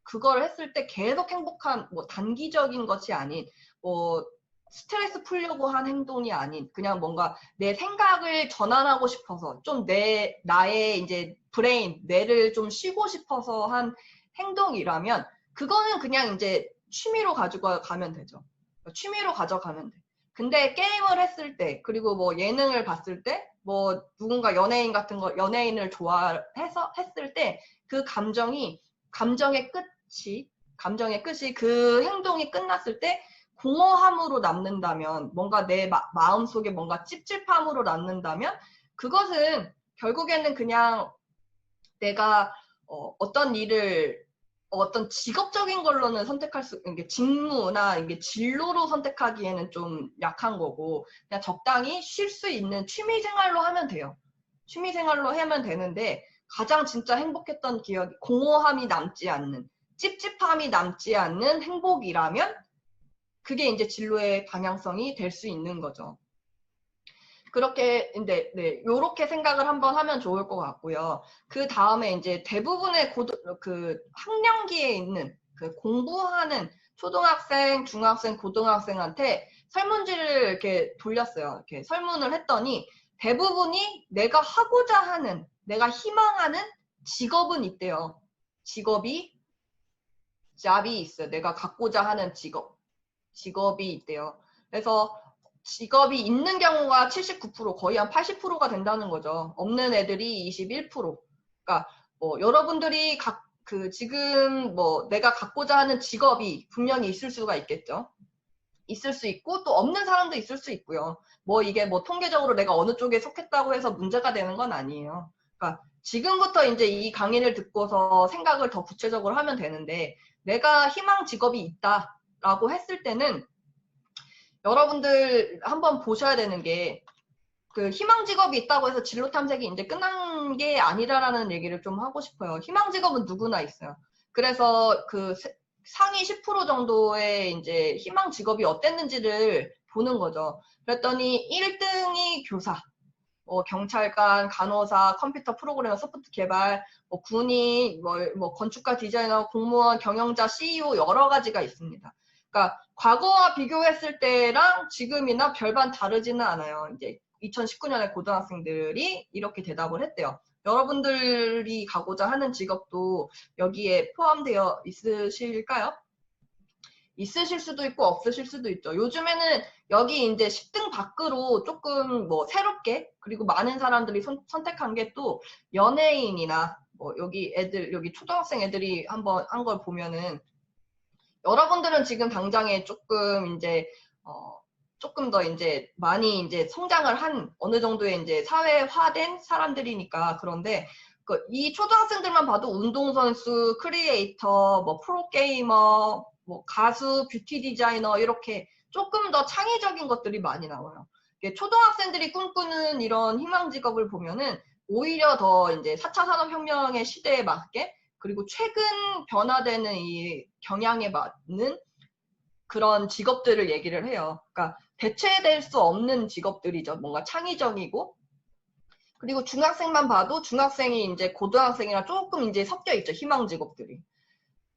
그걸 했을 때 계속 행복한 뭐 단기적인 것이 아닌 뭐 스트레스 풀려고 한 행동이 아닌 그냥 뭔가 내 생각을 전환하고 싶어서 좀 나의 이제 브레인, 뇌를 좀 쉬고 싶어서 한 행동이라면 그거는 그냥 이제 취미로 가지고 가면 되죠. 취미로 가져가면 돼. 근데 게임을 했을 때 그리고 뭐 예능을 봤을 때 뭐 누군가 연예인을 좋아해서 했을 때 그 감정의 끝이 그 행동이 끝났을 때 공허함으로 남는다면 뭔가 내 마음속에 뭔가 찝찝함으로 남는다면 그것은 결국에는 그냥 내가 어떤 일을 어떤 직업적인 걸로는 선택할 수, 이게 직무나 이게 진로로 선택하기에는 좀 약한 거고, 그냥 적당히 쉴 수 있는 취미 생활로 하면 돼요. 취미 생활로 하면 되는데, 가장 진짜 행복했던 기억이 공허함이 남지 않는, 찝찝함이 남지 않는 행복이라면, 그게 이제 진로의 방향성이 될 수 있는 거죠. 그렇게 이제 네, 요렇게 생각을 한번 하면 좋을 것 같고요. 그 다음에 이제 대부분의 그 학령기에 있는 그 공부하는 초등학생, 중학생, 고등학생한테 설문지를 이렇게 돌렸어요. 이렇게 설문을 했더니 대부분이 내가 하고자 하는, 내가 희망하는 직업은 있대요. 잡이 있어요. 내가 갖고자 하는 직업이 있대요. 그래서 직업이 있는 경우가 79%, 거의 한 80%가 된다는 거죠. 없는 애들이 21%. 그러니까 뭐 여러분들이 지금 뭐 내가 갖고자 하는 직업이 분명히 있을 수가 있겠죠. 있을 수 있고 또 없는 사람도 있을 수 있고요. 뭐 이게 뭐 통계적으로 내가 어느 쪽에 속했다고 해서 문제가 되는 건 아니에요. 그러니까 지금부터 이제 이 강의를 듣고서 생각을 더 구체적으로 하면 되는데, 내가 희망 직업이 있다라고 했을 때는 여러분들 한번 보셔야 되는 게, 그 희망 직업이 있다고 해서 진로 탐색이 이제 끝난 게 아니라라는 얘기를 좀 하고 싶어요. 희망 직업은 누구나 있어요. 그래서 그 상위 10% 정도의 이제 희망 직업이 어땠는지를 보는 거죠. 그랬더니 1등이 교사, 경찰관, 간호사, 컴퓨터 프로그래머, 소프트 개발, 군인, 건축가, 디자이너, 공무원, 경영자, CEO 여러 가지가 있습니다. 그러니까 과거와 비교했을 때랑 지금이나 별반 다르지는 않아요. 이제 2019년에 고등학생들이 이렇게 대답을 했대요. 여러분들이 가고자 하는 직업도 여기에 포함되어 있으실까요? 있으실 수도 있고 없으실 수도 있죠. 요즘에는 여기 이제 10등 밖으로 조금 뭐 새롭게, 그리고 많은 사람들이 선택한 게 또 연예인이나 뭐 여기 초등학생 애들이 한번 한 걸 보면은, 여러분들은 지금 당장에 조금 이제 조금 더 이제 많이 이제 성장을 한 어느 정도의 이제 사회화된 사람들이니까. 그런데 이 초등학생들만 봐도 운동선수, 크리에이터, 뭐 프로게이머, 뭐 가수, 뷰티 디자이너, 이렇게 조금 더 창의적인 것들이 많이 나와요. 초등학생들이 꿈꾸는 이런 희망 직업을 보면은 오히려 더 이제 4차 산업혁명의 시대에 맞게, 그리고 최근 변화되는 이 경향에 맞는 그런 직업들을 얘기를 해요. 그러니까 대체될 수 없는 직업들이죠. 뭔가 창의적이고. 그리고 중학생만 봐도 중학생이 이제 고등학생이랑 조금 이제 섞여 있죠. 희망 직업들이.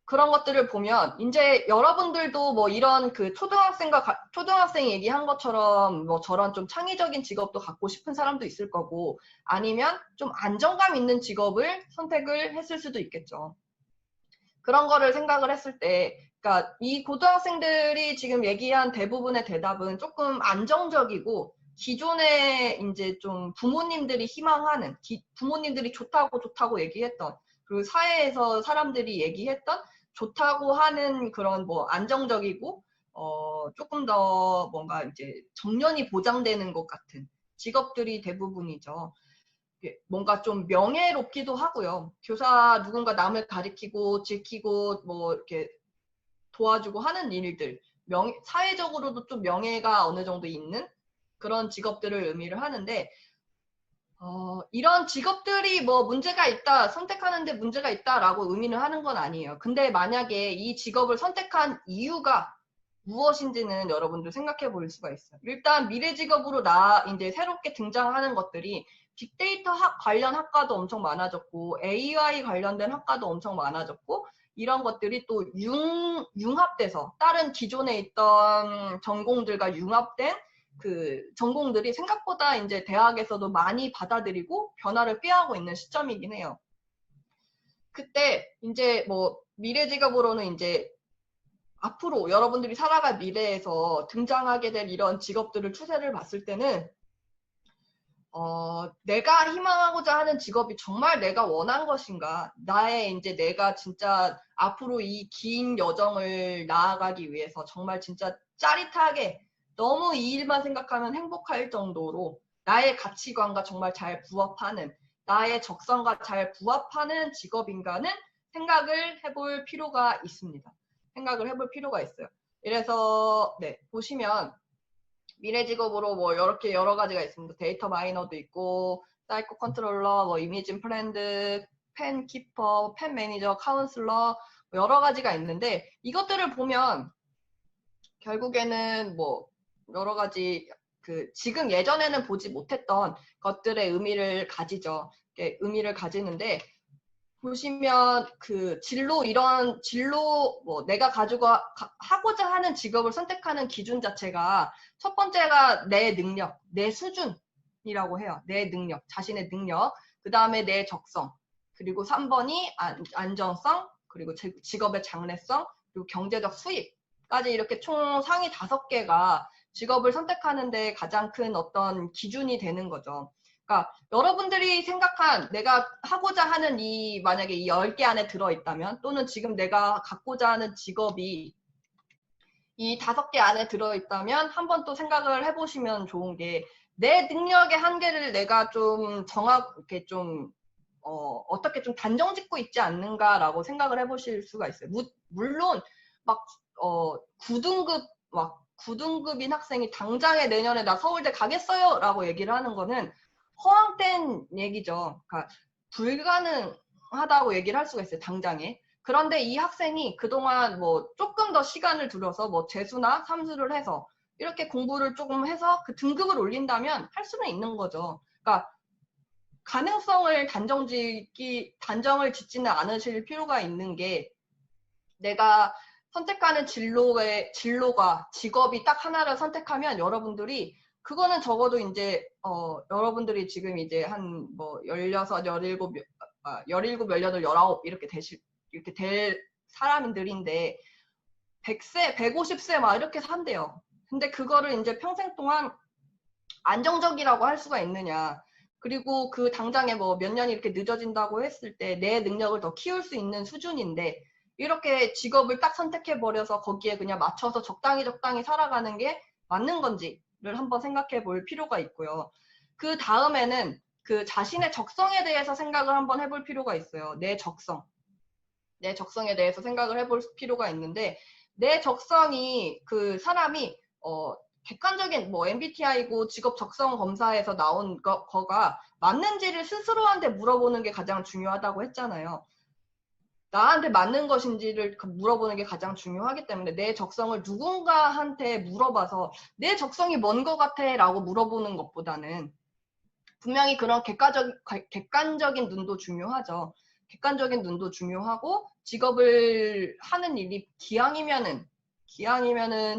그런 것들을 보면 이제 여러분들도 뭐 이런 그 초등학생이 얘기한 것처럼 뭐 저런 좀 창의적인 직업도 갖고 싶은 사람도 있을 거고, 아니면 좀 안정감 있는 직업을 선택을 했을 수도 있겠죠. 그런 거를 생각을 했을 때, 그러니까 이 고등학생들이 지금 얘기한 대부분의 대답은 조금 안정적이고, 기존에 이제 좀 부모님들이 희망하는, 부모님들이 좋다고 얘기했던, 그리고 사회에서 사람들이 얘기했던 좋다고 하는 그런 뭐 안정적이고, 조금 더 뭔가 이제 정년이 보장되는 것 같은 직업들이 대부분이죠. 뭔가 좀 명예롭기도 하고요. 교사, 누군가 남을 가리키고 지키고 뭐 이렇게 도와주고 하는 일들, 사회적으로도 좀 명예가 어느 정도 있는 그런 직업들을 의미를 하는데, 이런 직업들이 뭐 문제가 있다, 선택하는데 문제가 있다라고 의미를 하는 건 아니에요. 근데 만약에 이 직업을 선택한 이유가 무엇인지는 여러분들 생각해 볼 수가 있어요. 일단 미래 직업으로 이제 새롭게 등장하는 것들이 빅데이터 관련 학과도 엄청 많아졌고, AI 관련된 학과도 엄청 많아졌고, 이런 것들이 또 융합돼서 다른 기존에 있던 전공들과 융합된 그 전공들이 생각보다 이제 대학에서도 많이 받아들이고 변화를 꾀하고 있는 시점이긴 해요. 그때 이제 뭐 미래 직업으로는 이제 앞으로 여러분들이 살아갈 미래에서 등장하게 될 이런 직업들을 추세를 봤을 때는 내가 희망하고자 하는 직업이 정말 내가 원한 것인가, 내가 진짜 앞으로 이 긴 여정을 나아가기 위해서 정말 진짜 짜릿하게 너무 이 일만 생각하면 행복할 정도로 나의 가치관과 정말 잘 부합하는, 나의 적성과 잘 부합하는 직업인가는 생각을 해볼 필요가 있습니다. 생각을 해볼 필요가 있어요. 이래서 네, 보시면 미래 직업으로 뭐 이렇게 여러 가지가 있습니다. 데이터 마이너도 있고, 사이코 컨트롤러, 뭐 이미진 프렌드, 펜 키퍼, 펜 매니저, 카운슬러 여러 가지가 있는데 이것들을 보면 결국에는 뭐 여러 가지 그 지금 예전에는 보지 못했던 것들의 의미를 가지죠. 의미를 가지는데 보시면 그 진로 이런 진로 뭐 내가 가지고 하고자 하는 직업을 선택하는 기준 자체가 첫 번째가 내 능력, 내 수준이라고 해요. 내 능력, 자신의 능력. 그 다음에 내 적성. 그리고 3번이 안정성, 그리고 직업의 장래성, 그리고 경제적 수입까지 이렇게 총 상위 5개가 직업을 선택하는데 가장 큰 어떤 기준이 되는 거죠. 그러니까 여러분들이 생각한 내가 하고자 하는 이 만약에 이 10개 안에 들어있다면 또는 지금 내가 갖고자 하는 직업이 이 5개 안에 들어있다면 한번 또 생각을 해보시면 좋은 게 내 능력의 한계를 내가 좀 이렇게 좀 어떻게 좀 단정 짓고 있지 않는가라고 생각을 해보실 수가 있어요. 물론 막 9등급인 학생이 당장에 내년에 나 서울대 가겠어요 라고 얘기를 하는 거는 허황된 얘기죠. 그러니까 불가능하다고 얘기를 할 수가 있어요. 당장에. 그런데 이 학생이 그동안 뭐 조금 더 시간을 들여서 뭐 재수나 삼수를 해서 이렇게 공부를 조금 해서 그 등급을 올린다면 할 수는 있는 거죠. 그러니까 가능성을 단정을 짓지는 않으실 필요가 있는 게 내가 선택하는 진로가 직업이 딱 하나를 선택하면 여러분들이 그거는 적어도 이제 여러분들이 지금 이제 한 뭐 16, 17, 18, 19 이렇게 될 사람들인데 100세, 150세 막 이렇게 산대요. 근데 그거를 이제 평생 동안 안정적이라고 할 수가 있느냐. 그리고 그 당장에 뭐 몇 년이 이렇게 늦어진다고 했을 때 내 능력을 더 키울 수 있는 수준인데 이렇게 직업을 딱 선택해버려서 거기에 그냥 맞춰서 적당히 살아가는 게 맞는 건지를 한번 생각해 볼 필요가 있고요. 그 다음에는 그 자신의 적성에 대해서 생각을 한번 해볼 필요가 있어요. 내 적성에 대해서 생각을 해볼 필요가 있는데 내 적성이 그 사람이 객관적인 뭐 MBTI고 직업 적성 검사에서 나온 거가 맞는지를 스스로한테 물어보는 게 가장 중요하다고 했잖아요. 나한테 맞는 것인지를 물어보는 게 가장 중요하기 때문에 내 적성을 누군가한테 물어봐서 내 적성이 뭔 것 같아 라고 물어보는 것보다는 분명히 그런 객관적인 눈도 중요하죠. 객관적인 눈도 중요하고 직업을 하는 일이 기왕이면은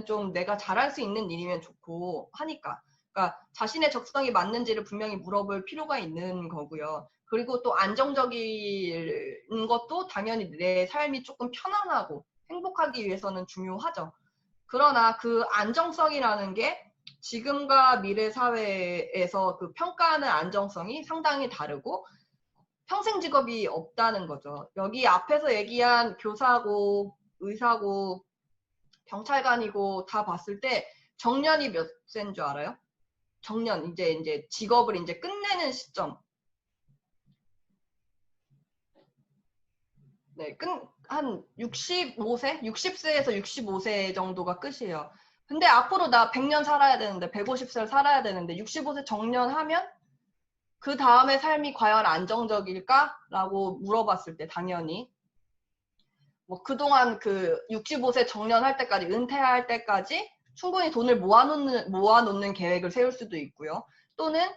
좀 내가 잘할 수 있는 일이면 좋고 하니까. 그러니까 자신의 적성이 맞는지를 분명히 물어볼 필요가 있는 거고요. 그리고 또 안정적인 것도 당연히 내 삶이 조금 편안하고 행복하기 위해서는 중요하죠. 그러나 그 안정성이라는 게 지금과 미래 사회에서 그 평가하는 안정성이 상당히 다르고 평생 직업이 없다는 거죠. 여기 앞에서 얘기한 교사고 의사고 경찰관이고 다 봤을 때 정년이 몇 세인 줄 알아요? 정년 이제 직업을 이제 끝내는 시점. 네, 한 65세? 60세에서 65세 정도가 끝이에요. 근데 앞으로 나 100년 살아야 되는데 150세를 살아야 되는데 65세 정년하면 그 다음의 삶이 과연 안정적일까라고 물어봤을 때 당연히 뭐 그동안 그 65세 정년할 때까지 은퇴할 때까지 충분히 돈을 모아놓는 계획을 세울 수도 있고요. 또는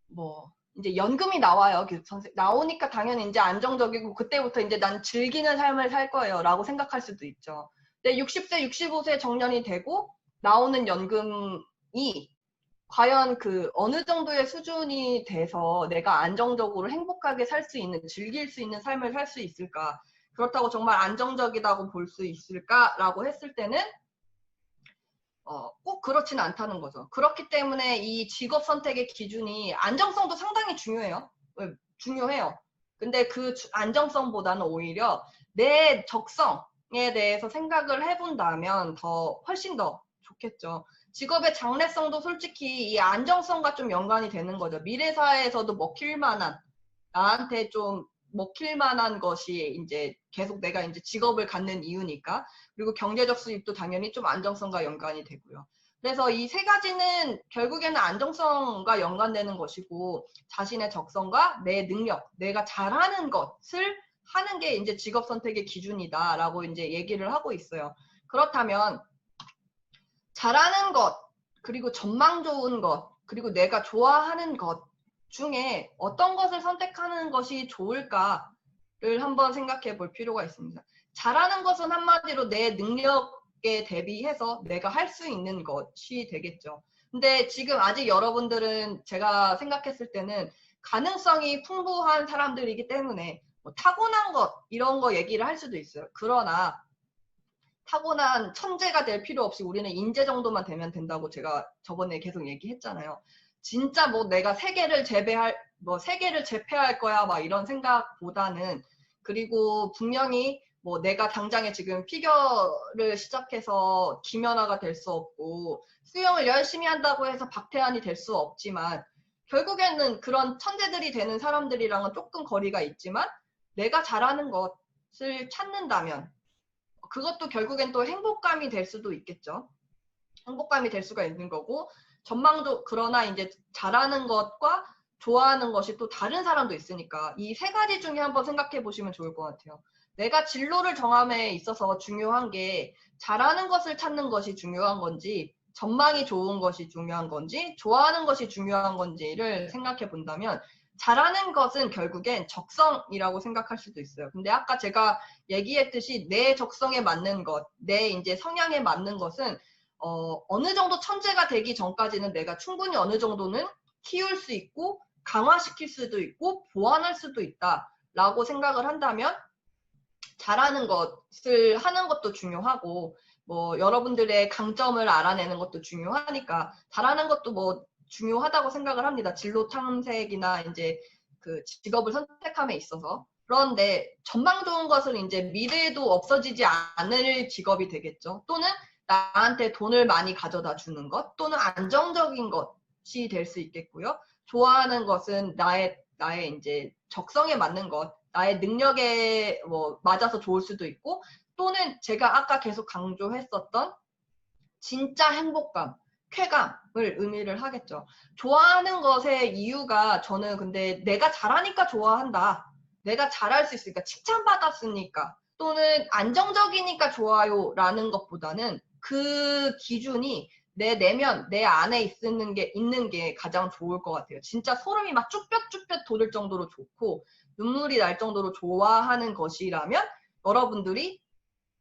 뭐 이제 연금이 나와요. 나오니까 당연히 이제 안정적이고 그때부터 이제 난 즐기는 삶을 살 거예요라고 생각할 수도 있죠. 근데 60세, 65세 정년이 되고 나오는 연금이 과연 그 어느 정도의 수준이 돼서 내가 안정적으로 행복하게 살 수 있는, 즐길 수 있는 삶을 살 수 있을까? 그렇다고 정말 안정적이라고 볼 수 있을까라고 했을 때는 꼭 그렇지는 않다는 거죠. 그렇기 때문에 이 직업 선택의 기준이 안정성도 상당히 중요해요. 중요해요. 근데 그 안정성보다는 오히려 내 적성에 대해서 생각을 해본다면 훨씬 더 좋겠죠. 직업의 장래성도 솔직히 이 안정성과 좀 연관이 되는 거죠. 미래 사회에서도 먹힐 만한 나한테 좀 먹힐 만한 것이 이제 계속 내가 이제 직업을 갖는 이유니까. 그리고 경제적 수입도 당연히 좀 안정성과 연관이 되고요. 그래서 이 세 가지는 결국에는 안정성과 연관되는 것이고, 자신의 적성과 내 능력, 내가 잘하는 것을 하는 게 이제 직업 선택의 기준이다라고 이제 얘기를 하고 있어요. 그렇다면 잘하는 것, 그리고 전망 좋은 것, 그리고 내가 좋아하는 것 중에 어떤 것을 선택하는 것이 좋을까를 한번 생각해 볼 필요가 있습니다. 잘하는 것은 한마디로 내 능력에 대비해서 내가 할 수 있는 것이 되겠죠. 근데 지금 아직 여러분들은 제가 생각했을 때는 가능성이 풍부한 사람들이기 때문에 뭐 타고난 것, 이런 거 얘기를 할 수도 있어요. 그러나 타고난 천재가 될 필요 없이 우리는 인재 정도만 되면 된다고 제가 저번에 계속 얘기했잖아요. 진짜 뭐 내가 세계를 제패할 거야 막 이런 생각보다는, 그리고 분명히 뭐 내가 당장에 지금 피겨를 시작해서 김연아가 될 수 없고 수영을 열심히 한다고 해서 박태환이 될 수 없지만, 결국에는 그런 천재들이 되는 사람들이랑은 조금 거리가 있지만 내가 잘하는 것을 찾는다면 그것도 결국엔 또 행복감이 될 수도 있겠죠. 행복감이 될 수가 있는 거고, 전망도, 그러나 이제 잘하는 것과 좋아하는 것이 또 다른 사람도 있으니까 이 세 가지 중에 한번 생각해 보시면 좋을 것 같아요. 내가 진로를 정함에 있어서 중요한 게 잘하는 것을 찾는 것이 중요한 건지, 전망이 좋은 것이 중요한 건지, 좋아하는 것이 중요한 건지를 생각해 본다면, 잘하는 것은 결국엔 적성이라고 생각할 수도 있어요. 근데 아까 제가 얘기했듯이 내 적성에 맞는 것, 내 이제 성향에 맞는 것은 어느 정도 천재가 되기 전까지는 내가 충분히 어느 정도는 키울 수 있고 강화시킬 수도 있고 보완할 수도 있다라고 생각을 한다면, 잘하는 것을 하는 것도 중요하고 뭐 여러분들의 강점을 알아내는 것도 중요하니까 잘하는 것도 뭐 중요하다고 생각을 합니다. 진로 탐색이나 이제 그 직업을 선택함에 있어서. 그런데 전망 좋은 것을 이제 미래에도 없어지지 않을 직업이 되겠죠. 또는 나한테 돈을 많이 가져다 주는 것, 또는 안정적인 것이 될 수 있겠고요. 좋아하는 것은 나의 이제 적성에 맞는 것, 나의 능력에 뭐 맞아서 좋을 수도 있고, 또는 제가 아까 계속 강조했었던 진짜 행복감, 쾌감을 의미를 하겠죠. 좋아하는 것의 이유가, 저는 근데 내가 잘하니까 좋아한다, 내가 잘할 수 있으니까, 칭찬받았으니까, 또는 안정적이니까 좋아요 라는 것보다는 그 기준이 내 내면, 내 안에 있는 게 가장 좋을 것 같아요. 진짜 소름이 막 쭈뼛쭈뼛 돋을 정도로 좋고 눈물이 날 정도로 좋아하는 것이라면, 여러분들이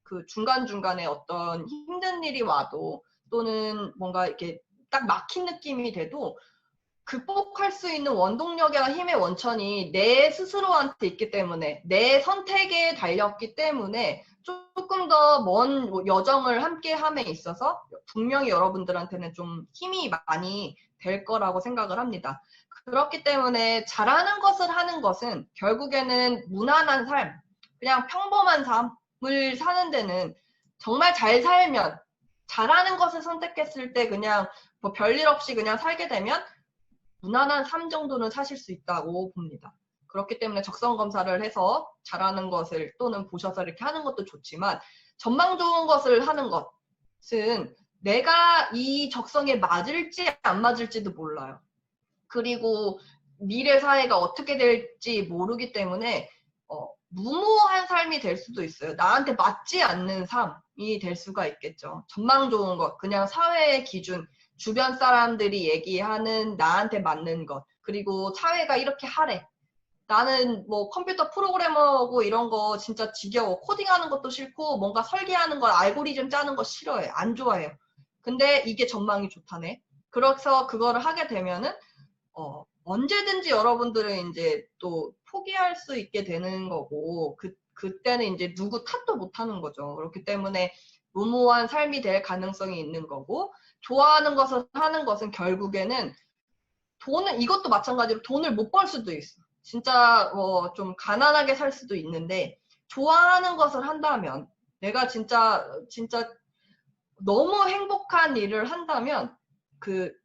그 중간중간에 어떤 힘든 일이 와도, 또는 뭔가 이렇게 딱 막힌 느낌이 돼도 극복할 수 있는 원동력이나 힘의 원천이 내 스스로한테 있기 때문에, 내 선택에 달렸기 때문에 조금 더 먼 여정을 함께 함에 있어서 분명히 여러분들한테는 좀 힘이 많이 될 거라고 생각을 합니다. 그렇기 때문에 잘하는 것을 하는 것은 결국에는 무난한 삶, 그냥 평범한 삶을 사는 데는, 정말 잘 살면, 잘하는 것을 선택했을 때 그냥 뭐 별일 없이 그냥 살게 되면 무난한 삶 정도는 사실 수 있다고 봅니다. 그렇기 때문에 적성 검사를 해서 잘하는 것을 또는 보셔서 이렇게 하는 것도 좋지만, 전망 좋은 것을 하는 것은 내가 이 적성에 맞을지 안 맞을지도 몰라요. 그리고 미래 사회가 어떻게 될지 모르기 때문에 무모한 삶이 될 수도 있어요. 나한테 맞지 않는 삶이 될 수가 있겠죠. 전망 좋은 것, 그냥 사회의 기준, 주변 사람들이 얘기하는 나한테 맞는 것, 그리고 사회가 이렇게 하래. 나는 뭐 컴퓨터 프로그래머고 이런 거 진짜 지겨워. 코딩하는 것도 싫고 뭔가 설계하는 거, 알고리즘 짜는 거 싫어해. 안 좋아해요. 근데 이게 전망이 좋다네. 그래서 그거를 하게 되면은 언제든지 여러분들은 이제 또 포기할 수 있게 되는 거고, 그때는 이제 누구 탓도 못 하는 거죠. 그렇기 때문에 무모한 삶이 될 가능성이 있는 거고, 좋아하는 것을 하는 것은 결국에는 이것도 마찬가지로 돈을 못 벌 수도 있어. 진짜 좀 가난하게 살 수도 있는데, 좋아하는 것을 한다면, 내가 진짜 너무 행복한 일을 한다면,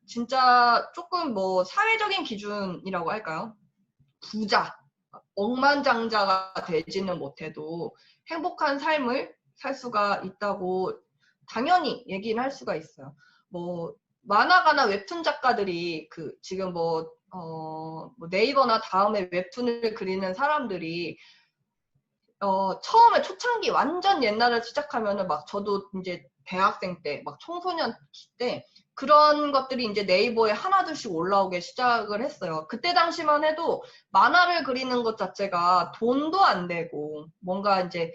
진짜 조금 뭐 사회적인 기준이라고 할까요? 부자, 억만장자가 되지는 못해도 행복한 삶을 살 수가 있다고 당연히 얘기는 할 수가 있어요. 뭐 만화가나 웹툰 작가들이 그 지금 뭐 네이버나 다음에 웹툰을 그리는 사람들이 처음에 초창기 완전 옛날에 시작하면은 막 저도 이제 대학생 때, 막 청소년 때 그런 것들이 이제 네이버에 하나둘씩 올라오게 시작을 했어요. 그때 당시만 해도 만화를 그리는 것 자체가 돈도 안 되고 뭔가 이제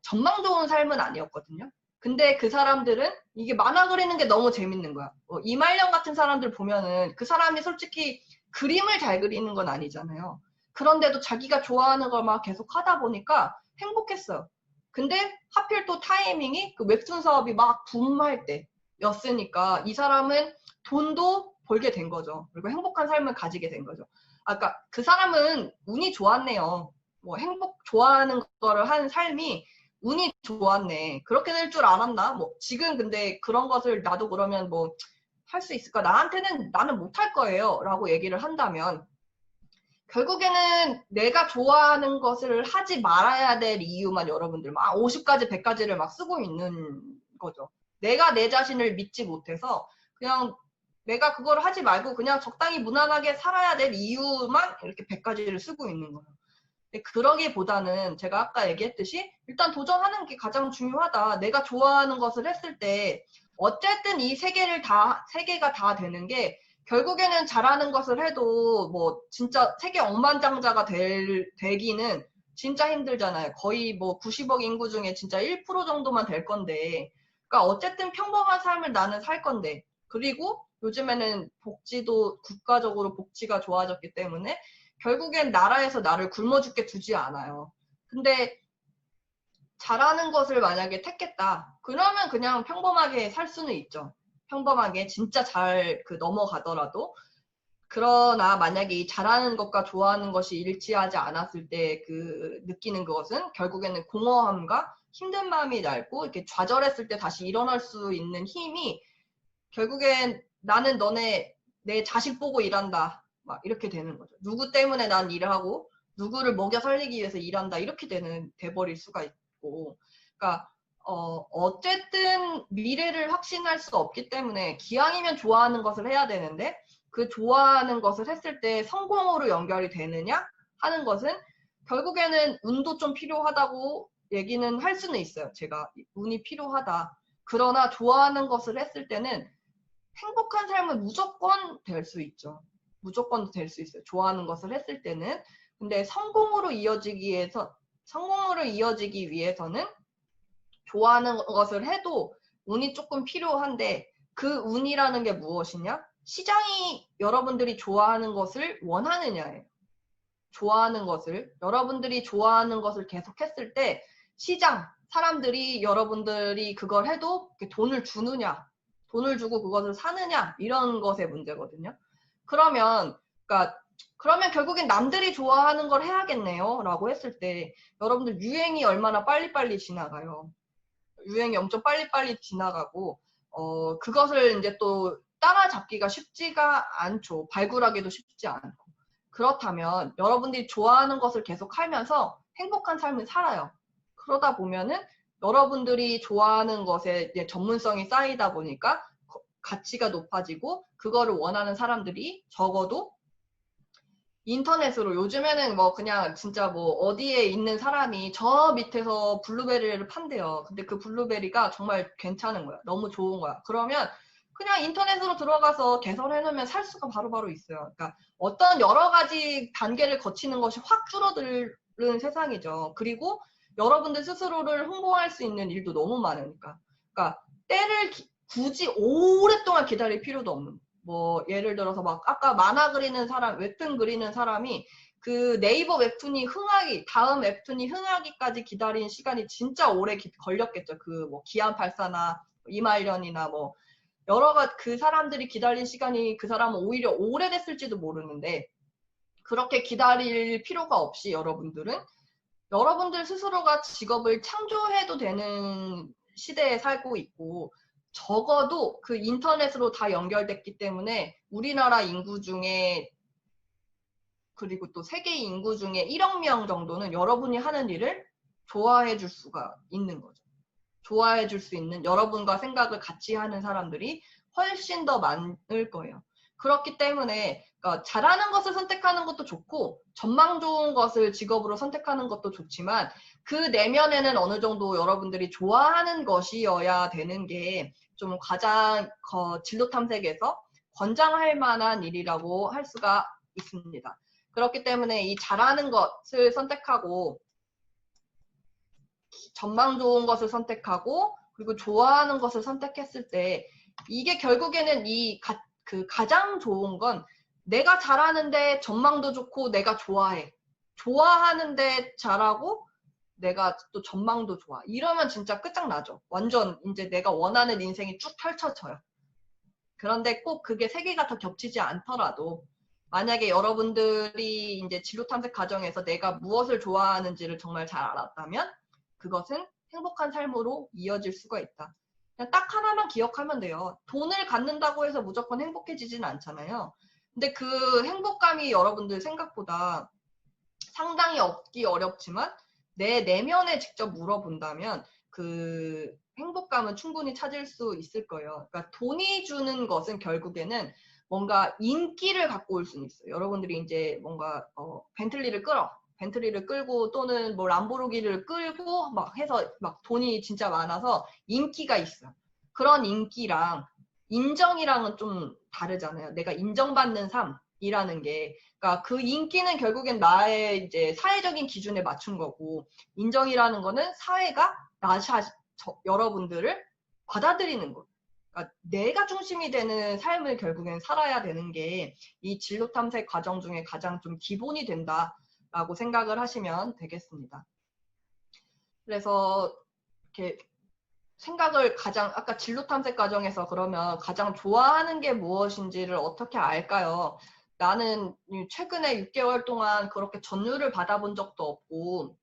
전망 좋은 삶은 아니었거든요. 근데 그 사람들은 이게 만화 그리는 게 너무 재밌는 거야. 이말년 같은 사람들 보면은 그 사람이 솔직히 그림을 잘 그리는 건 아니잖아요. 그런데도 자기가 좋아하는 걸 막 계속 하다 보니까 행복했어요. 근데 하필 또 타이밍이 그 웹툰 사업이 막 붐할 때였으니까 이 사람은 돈도 벌게 된 거죠. 그리고 행복한 삶을 가지게 된 거죠. 아까 그 사람은 운이 좋았네요. 뭐 좋아하는 거를 한 삶이 운이 좋았네. 그렇게 될 줄 알았나? 뭐 지금 근데 그런 것을 나도 그러면 뭐 할 수 있을까? 나는 못할 거예요. 라고 얘기를 한다면 결국에는 내가 좋아하는 것을 하지 말아야 될 이유만 여러분들 막 50가지, 100가지를 막 쓰고 있는 거죠. 내가 내 자신을 믿지 못해서 그냥 내가 그걸 하지 말고 그냥 적당히 무난하게 살아야 될 이유만 이렇게 100가지를 쓰고 있는 거예요. 근데 그러기보다는 제가 아까 얘기했듯이 일단 도전하는 게 가장 중요하다. 내가 좋아하는 것을 했을 때 어쨌든 이 세 개가 다 되는 게 결국에는 잘하는 것을 해도 뭐 진짜 세계 억만장자가 되기는 진짜 힘들잖아요. 거의 뭐 90억 인구 중에 진짜 1% 정도만 될 건데. 그러니까 어쨌든 평범한 삶을 나는 살 건데. 그리고 요즘에는 국가적으로 복지가 좋아졌기 때문에 결국엔 나라에서 나를 굶어 죽게 두지 않아요. 근데 잘하는 것을 만약에 택했다. 그러면 그냥 평범하게 살 수는 있죠. 평범하게 진짜 잘 넘어가더라도. 그러나 만약에 이 잘하는 것과 좋아하는 것이 일치하지 않았을 때 그 느끼는 그것은 결국에는 공허함과 힘든 마음이 날고 이렇게 좌절했을 때 다시 일어날 수 있는 힘이 결국엔 나는 내 자식 보고 일한다. 막 이렇게 되는 거죠. 누구 때문에 난 일을 하고 누구를 먹여 살리기 위해서 일한다. 이렇게 돼버릴 수가 있고. 그러니까 어쨌든 미래를 확신할 수 없기 때문에 기왕이면 좋아하는 것을 해야 되는데 그 좋아하는 것을 했을 때 성공으로 연결이 되느냐 하는 것은 결국에는 운도 좀 필요하다고 얘기는 할 수는 있어요. 제가 운이 필요하다. 그러나 좋아하는 것을 했을 때는 행복한 삶은 무조건 될 수 있죠. 무조건 될 수 있어요. 좋아하는 것을 했을 때는. 근데 성공으로 이어지기 위해서는 좋아하는 것을 해도 운이 조금 필요한데 그 운이라는 게 무엇이냐? 시장이 여러분들이 좋아하는 것을 원하느냐예요. 여러분들이 좋아하는 것을 계속했을 때 사람들이 여러분들이 그걸 해도 돈을 주느냐, 돈을 주고 그것을 사느냐 이런 것의 문제거든요. 그러면 결국엔 남들이 좋아하는 걸 해야겠네요 라고 했을 때 여러분들 유행이 얼마나 빨리빨리 지나가요. 유행이 엄청 빨리빨리 지나가고 그것을 이제 또 따라잡기가 쉽지가 않죠. 발굴하기도 쉽지 않고. 그렇다면 여러분들이 좋아하는 것을 계속 하면서 행복한 삶을 살아요. 그러다 보면은 여러분들이 좋아하는 것에 전문성이 쌓이다 보니까 가치가 높아지고 그거를 원하는 사람들이 적어도 인터넷으로 요즘에는 뭐 그냥 진짜 뭐 어디에 있는 사람이 저 밑에서 블루베리를 판대요. 근데 그 블루베리가 정말 괜찮은 거야. 너무 좋은 거야. 그러면 그냥 인터넷으로 들어가서 개설해 놓으면 살 수가 바로바로 있어요. 그러니까 어떤 여러 가지 단계를 거치는 것이 확 줄어드는 세상이죠. 그리고 여러분들 스스로를 홍보할 수 있는 일도 너무 많으니까. 그러니까 때를 굳이 오랫동안 기다릴 필요도 없는 거예요. 뭐 예를 들어서 막 아까 만화 그리는 사람, 웹툰 그리는 사람이 그 네이버 다음 웹툰이 흥하기까지 기다린 시간이 진짜 오래 걸렸겠죠. 그 뭐 기안84나 이말년이나 뭐 여러 가지 그 사람들이 기다린 시간이 그 사람은 오히려 오래됐을지도 모르는데 그렇게 기다릴 필요가 없이 여러분들 스스로가 직업을 창조해도 되는 시대에 살고 있고 적어도 그 인터넷으로 다 연결됐기 때문에 우리나라 인구 중에 그리고 또 세계 인구 중에 1억 명 정도는 여러분이 하는 일을 좋아해 줄 수가 있는 거죠. 좋아해 줄 수 있는 여러분과 생각을 같이 하는 사람들이 훨씬 더 많을 거예요. 그렇기 때문에 그러니까 잘하는 것을 선택하는 것도 좋고 전망 좋은 것을 직업으로 선택하는 것도 좋지만 그 내면에는 어느 정도 여러분들이 좋아하는 것이어야 되는 게 좀 가장 진로 탐색에서 권장할 만한 일이라고 할 수가 있습니다. 그렇기 때문에 이 잘하는 것을 선택하고 전망 좋은 것을 선택하고 그리고 좋아하는 것을 선택했을 때 이게 결국에는 가장 좋은 건 내가 잘하는데 전망도 좋고 내가 좋아해. 좋아하는데 잘하고 내가 또 전망도 좋아. 이러면 진짜 끝장나죠. 완전 이제 내가 원하는 인생이 쭉 펼쳐져요. 그런데 꼭 그게 세 개가 더 겹치지 않더라도 만약에 여러분들이 이제 진로 탐색 과정에서 내가 무엇을 좋아하는지를 정말 잘 알았다면 그것은 행복한 삶으로 이어질 수가 있다. 그냥 딱 하나만 기억하면 돼요. 돈을 갖는다고 해서 무조건 행복해지진 않잖아요. 근데 그 행복감이 여러분들 생각보다 상당히 얻기 어렵지만 내 내면에 직접 물어본다면 그 행복감은 충분히 찾을 수 있을 거예요. 그러니까 돈이 주는 것은 결국에는 뭔가 인기를 갖고 올 수는 있어요. 여러분들이 이제 뭔가 벤틀리를 끌고 또는 뭐 람보르기니를 끌고 막 해서 막 돈이 진짜 많아서 인기가 있어요. 그런 인기랑 인정이랑은 좀 다르잖아요. 내가 인정받는 삶이라는 게 그러니까 그 인기는 결국엔 나의 이제 사회적인 기준에 맞춘 거고 인정이라는 거는 사회가 여러분들을 받아들이는 거. 그러니까 내가 중심이 되는 삶을 결국엔 살아야 되는 게 이 진로 탐색 과정 중에 가장 좀 기본이 된다라고 생각을 하시면 되겠습니다. 그래서 이렇게 생각을 아까 진로 탐색 과정에서 그러면 가장 좋아하는 게 무엇인지를 어떻게 알까요? 나는 최근에 6개월 동안 그렇게 전율을 받아본 적도 없고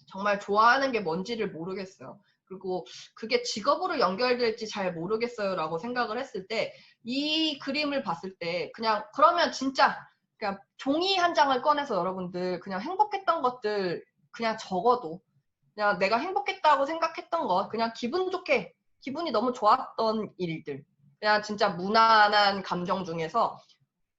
정말 좋아하는 게 뭔지를 모르겠어요. 그리고 그게 직업으로 연결될지 잘 모르겠어요 라고 생각을 했을 때 이 그림을 봤을 때 그냥 그러면 진짜 그냥 종이 한 장을 꺼내서 여러분들 그냥 행복했던 것들 그냥 적어도 그냥 내가 행복했다고 생각했던 것 그냥 기분 좋게 기분이 너무 좋았던 일들 그냥 진짜 무난한 감정 중에서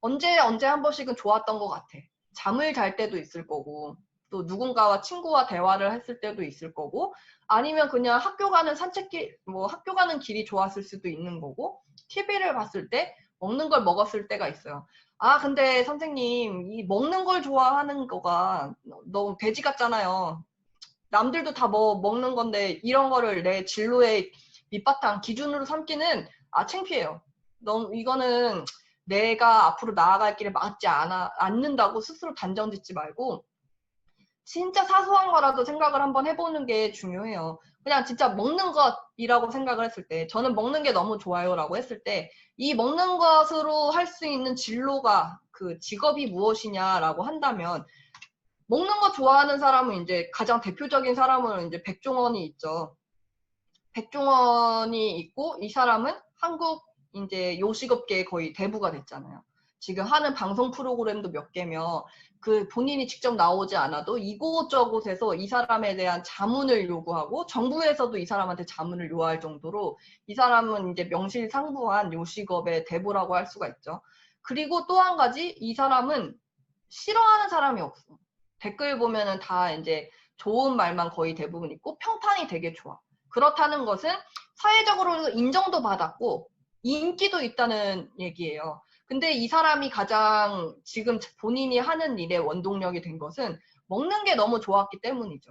언제 한 번씩은 좋았던 것 같아. 잠을 잘 때도 있을 거고 또 누군가와 친구와 대화를 했을 때도 있을 거고 아니면 그냥 학교 가는 산책길 뭐 학교 가는 길이 좋았을 수도 있는 거고 TV를 봤을 때 먹는 걸 먹었을 때가 있어요. 아 근데 선생님 이 먹는 걸 좋아하는 거가 너무 돼지 같잖아요. 남들도 다 뭐 먹는 건데 이런 거를 내 진로의 밑바탕 기준으로 삼기는 창피해요. 이거는 내가 앞으로 나아갈 길에 맞지 않는다고 스스로 단정 짓지 말고 진짜 사소한 거라도 생각을 한번 해보는 게 중요해요. 그냥 진짜 먹는 것이라고 생각을 했을 때 저는 먹는 게 너무 좋아요 라고 했을 때 이 먹는 것으로 할 수 있는 진로가 그 직업이 무엇이냐라고 한다면 먹는 거 좋아하는 사람은 이제 가장 대표적인 사람은 이제 백종원이 있죠. 백종원이 있고 이 사람은 한국 이제 요식업계의 거의 대부가 됐잖아요. 지금 하는 방송 프로그램도 몇 개며 그 본인이 직접 나오지 않아도 이곳저곳에서 이 사람에 대한 자문을 요구하고 정부에서도 이 사람한테 자문을 요할 정도로 이 사람은 이제 명실상부한 요식업의 대부라고 할 수가 있죠. 그리고 또 한 가지 이 사람은 싫어하는 사람이 없어. 댓글 보면은 다 이제 좋은 말만 거의 대부분 있고 평판이 되게 좋아. 그렇다는 것은 사회적으로 인정도 받았고 인기도 있다는 얘기예요. 근데 이 사람이 가장 지금 본인이 하는 일의 원동력이 된 것은 먹는 게 너무 좋았기 때문이죠.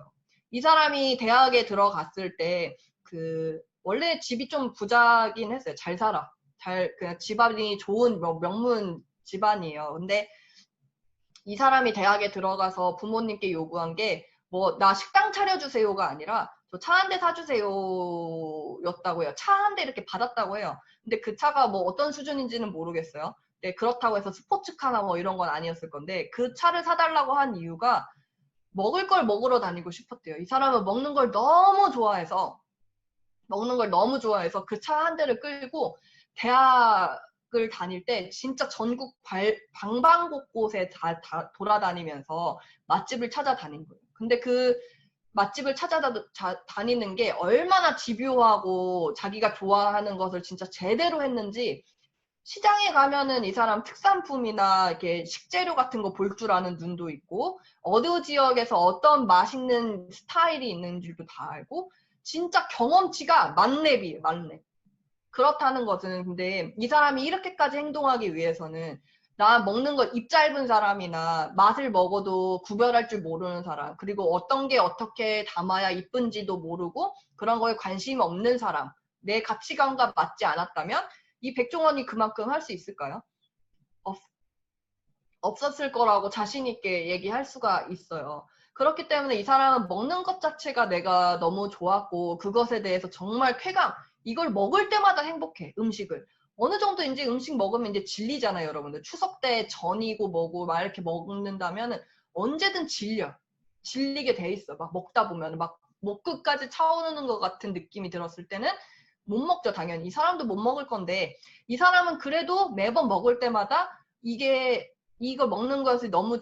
이 사람이 대학에 들어갔을 때 원래 집이 좀 부자긴 했어요. 잘 살아. 그냥 집안이 좋은 명문 집안이에요. 근데 이 사람이 대학에 들어가서 부모님께 요구한 게 뭐 나 식당 차려주세요가 아니라 저 차 한 대 사주세요 였다고 해요. 차 한 대 이렇게 받았다고 해요. 근데 그 차가 뭐 어떤 수준인지는 모르겠어요. 네, 그렇다고 해서 스포츠카나 뭐 이런 건 아니었을 건데 그 차를 사달라고 한 이유가 먹을 걸 먹으러 다니고 싶었대요. 이 사람은 먹는 걸 너무 좋아해서 그 차 한 대를 끌고 대학 대학을 다닐 때 진짜 전국 방방곳곳에 다 돌아다니면서 맛집을 찾아다닌 거예요. 근데 그 맛집을 찾아다니는 게 얼마나 집요하고 자기가 좋아하는 것을 진짜 제대로 했는지 시장에 가면은 이 사람 특산품이나 이렇게 식재료 같은 거 볼 줄 아는 눈도 있고 어느 지역에서 어떤 맛있는 스타일이 있는지도 다 알고 진짜 경험치가 만렙이에요. 만렙. 그렇다는 것은 근데 이 사람이 이렇게까지 행동하기 위해서는 나 먹는 거 입 짧은 사람이나 맛을 먹어도 구별할 줄 모르는 사람 그리고 어떤 게 어떻게 담아야 이쁜지도 모르고 그런 거에 관심이 없는 사람 내 가치관과 맞지 않았다면 이 백종원이 그만큼 할 수 있을까요? 없었을 거라고 자신 있게 얘기할 수가 있어요. 그렇기 때문에 이 사람은 먹는 것 자체가 내가 너무 좋았고 그것에 대해서 정말 쾌감 이걸 먹을 때마다 행복해 음식을 어느 정도 이제 음식 먹으면 이제 질리잖아요 여러분들 추석 때 전이고 뭐고 막 이렇게 먹는다면 언제든 질리게 돼 있어 막 먹다 보면 막 목 끝까지 차오르는 것 같은 느낌이 들었을 때는 못 먹죠 당연히 이 사람도 못 먹을 건데 이 사람은 그래도 매번 먹을 때마다 이거 먹는 것이 너무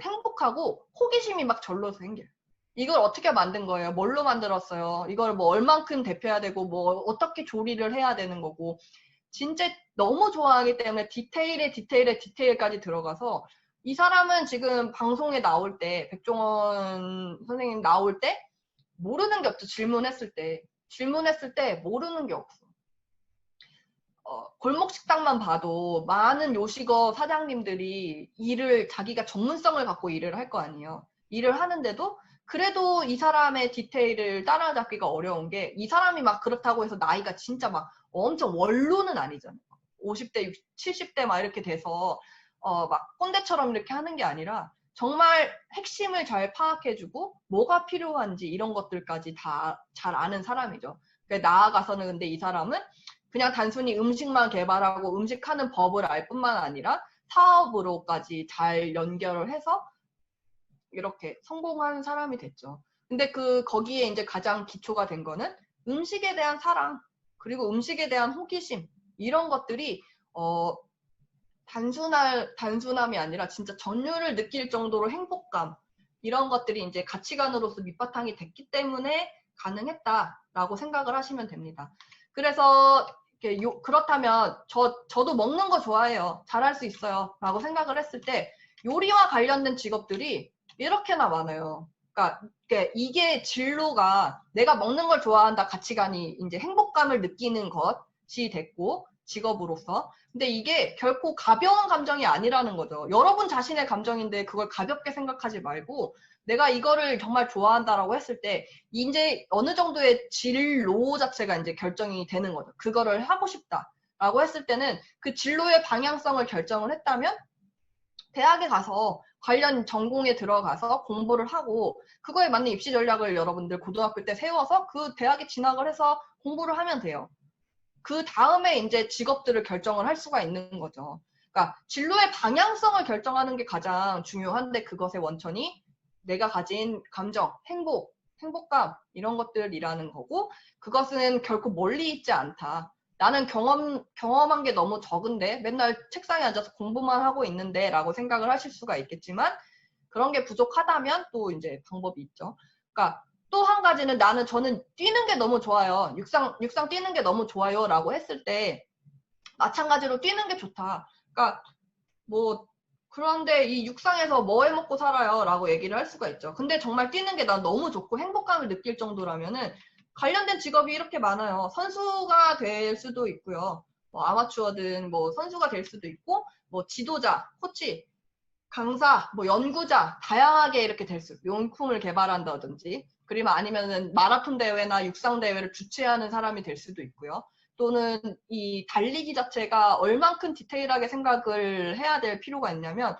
행복하고 호기심이 막 절로서 생겨요. 이걸 어떻게 만든 거예요? 뭘로 만들었어요? 이걸 뭐 얼만큼 데펴야 되고 뭐 어떻게 조리를 해야 되는 거고 진짜 너무 좋아하기 때문에 디테일까지 들어가서 이 사람은 지금 방송에 나올 때 백종원 선생님 나올 때 모르는 게 없죠. 질문했을 때 모르는 게 없어. 골목 식당만 봐도 많은 요식업 사장님들이 자기가 전문성을 갖고 일을 할 거 아니에요. 일을 하는데도 그래도 이 사람의 디테일을 따라잡기가 어려운 게 이 사람이 막 그렇다고 해서 나이가 진짜 막 엄청 원로는 아니잖아요. 50대, 60, 70대 막 이렇게 돼서 막 꼰대처럼 이렇게 하는 게 아니라 정말 핵심을 잘 파악해주고 뭐가 필요한지 이런 것들까지 다 잘 아는 사람이죠. 그러니까 나아가서는 근데 이 사람은 그냥 단순히 음식만 개발하고 음식하는 법을 알 뿐만 아니라 사업으로까지 잘 연결을 해서 이렇게 성공한 사람이 됐죠. 근데 거기에 이제 가장 기초가 된 거는 음식에 대한 사랑, 그리고 음식에 대한 호기심, 이런 것들이, 단순함이 아니라 진짜 전율을 느낄 정도로 행복감, 이런 것들이 이제 가치관으로서 밑바탕이 됐기 때문에 가능했다라고 생각을 하시면 됩니다. 그래서 그렇다면 저도 먹는 거 좋아해요. 잘할 수 있어요. 라고 생각을 했을 때 요리와 관련된 직업들이 이렇게나 많아요. 그러니까 이게 진로가 내가 먹는 걸 좋아한다 가치관이 이제 행복감을 느끼는 것이 됐고 직업으로서. 근데 이게 결코 가벼운 감정이 아니라는 거죠. 여러분 자신의 감정인데 그걸 가볍게 생각하지 말고 내가 이거를 정말 좋아한다라고 했을 때 이제 어느 정도의 진로 자체가 이제 결정이 되는 거죠. 그거를 하고 싶다라고 했을 때는 그 진로의 방향성을 결정을 했다면 대학에 가서 관련 전공에 들어가서 공부를 하고 그거에 맞는 입시 전략을 여러분들 고등학교 때 세워서 그 대학에 진학을 해서 공부를 하면 돼요. 그 다음에 이제 직업들을 결정을 할 수가 있는 거죠. 그러니까 진로의 방향성을 결정하는 게 가장 중요한데 그것의 원천이 내가 가진 감정, 행복감 이런 것들이라는 거고 그것은 결코 멀리 있지 않다. 나는 경험한 게 너무 적은데 맨날 책상에 앉아서 공부만 하고 있는데 라고 생각을 하실 수가 있겠지만 그런 게 부족하다면 또 이제 방법이 있죠. 그러니까 또 한 가지는 저는 뛰는 게 너무 좋아요. 육상 뛰는 게 너무 좋아요 라고 했을 때 마찬가지로 뛰는 게 좋다. 그러니까 그런데 이 육상에서 뭐 해 먹고 살아요 라고 얘기를 할 수가 있죠. 근데 정말 뛰는 게 난 너무 좋고 행복감을 느낄 정도라면은 관련된 직업이 이렇게 많아요. 선수가 될 수도 있고요. 아마추어든 선수가 될 수도 있고 지도자, 코치, 강사, 연구자 다양하게 이렇게 될 수, 용품을 개발한다든지 그리고 아니면은 마라톤 대회나 육상 대회를 주최하는 사람이 될 수도 있고요. 또는 이 달리기 자체가 얼만큼 디테일하게 생각을 해야 될 필요가 있냐면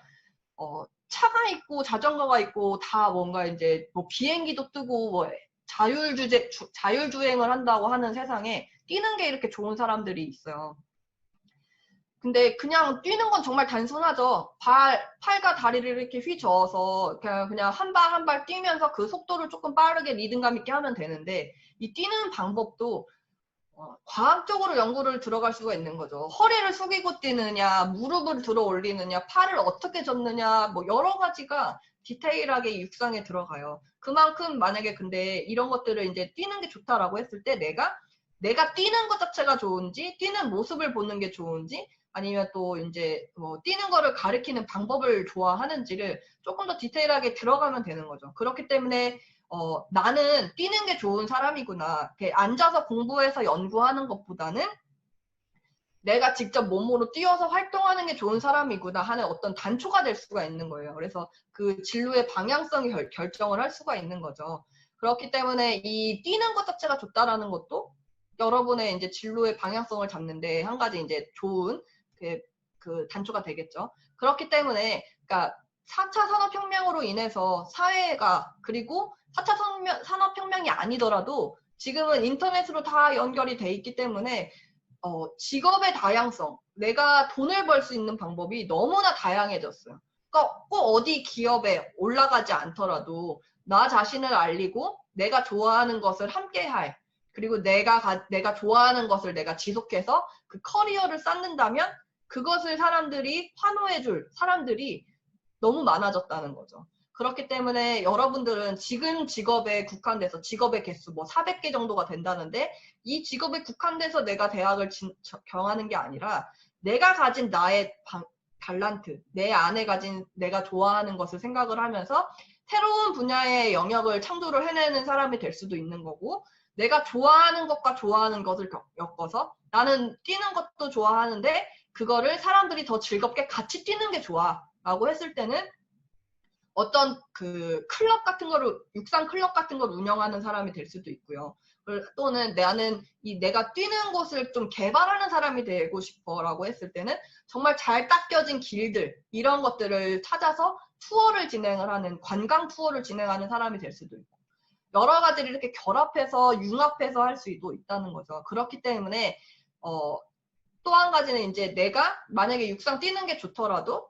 차가 있고 자전거가 있고 다 뭔가 이제 비행기도 뜨고 자율주행을 한다고 하는 세상에 뛰는 게 이렇게 좋은 사람들이 있어요. 근데 그냥 뛰는 건 정말 단순하죠. 팔과 다리를 이렇게 휘저어서 그냥 한 발 한 발 뛰면서 그 속도를 조금 빠르게 리듬감 있게 하면 되는데 이 뛰는 방법도 과학적으로 연구를 들어갈 수가 있는 거죠. 허리를 숙이고 뛰느냐, 무릎을 들어 올리느냐, 팔을 어떻게 젓느냐, 뭐 여러 가지가 디테일하게 육상에 들어가요. 그만큼 만약에 근데 이런 것들을 이제 뛰는 게 좋다라고 했을 때 내가 뛰는 것 자체가 좋은지, 뛰는 모습을 보는 게 좋은지, 아니면 또 이제 뭐 뛰는 거를 가리키는 방법을 좋아하는지를 조금 더 디테일하게 들어가면 되는 거죠. 그렇기 때문에 나는 뛰는 게 좋은 사람이구나. 이렇게 앉아서 공부해서 연구하는 것보다는 내가 직접 몸으로 뛰어서 활동하는 게 좋은 사람이구나 하는 어떤 단초가 될 수가 있는 거예요. 그래서 그 진로의 방향성이 결정을 할 수가 있는 거죠. 그렇기 때문에 이 뛰는 것 자체가 좋다라는 것도 여러분의 이제 진로의 방향성을 잡는데 한 가지 이제 좋은 그 단초가 되겠죠. 그렇기 때문에 그러니까 4차 산업혁명으로 인해서 사회가 그리고 4차 산업혁명이 아니더라도 지금은 인터넷으로 다 연결이 돼 있기 때문에 직업의 다양성, 내가 돈을 벌 수 있는 방법이 너무나 다양해졌어요. 그러니까 꼭 어디 기업에 올라가지 않더라도 나 자신을 알리고 내가 좋아하는 것을 함께할 그리고 내가 좋아하는 것을 내가 지속해서 그 커리어를 쌓는다면 그것을 사람들이 환호해줄 사람들이 너무 많아졌다는 거죠. 그렇기 때문에 여러분들은 지금 직업에 국한돼서 직업의 개수 뭐 400개 정도가 된다는데 이 직업에 국한돼서 내가 대학을 경하는 게 아니라 내가 가진 나의 달란트, 내 안에 가진 내가 좋아하는 것을 생각을 하면서 새로운 분야의 영역을 창조를 해내는 사람이 될 수도 있는 거고 내가 좋아하는 것과 좋아하는 것을 엮어서 나는 뛰는 것도 좋아하는데 그거를 사람들이 더 즐겁게 같이 뛰는 게 좋아 라고 했을 때는 어떤 그 클럽 같은 거를 육상 클럽 같은 걸 운영하는 사람이 될 수도 있고요. 또는 나는 내가 뛰는 곳을 좀 개발하는 사람이 되고 싶어라고 했을 때는 정말 잘 닦여진 길들 이런 것들을 찾아서 투어를 진행을 하는 관광 투어를 진행하는 사람이 될 수도 있고 여러 가지를 이렇게 결합해서 융합해서 할 수도 있다는 거죠. 그렇기 때문에 또 한 가지는 이제 내가 만약에 육상 뛰는 게 좋더라도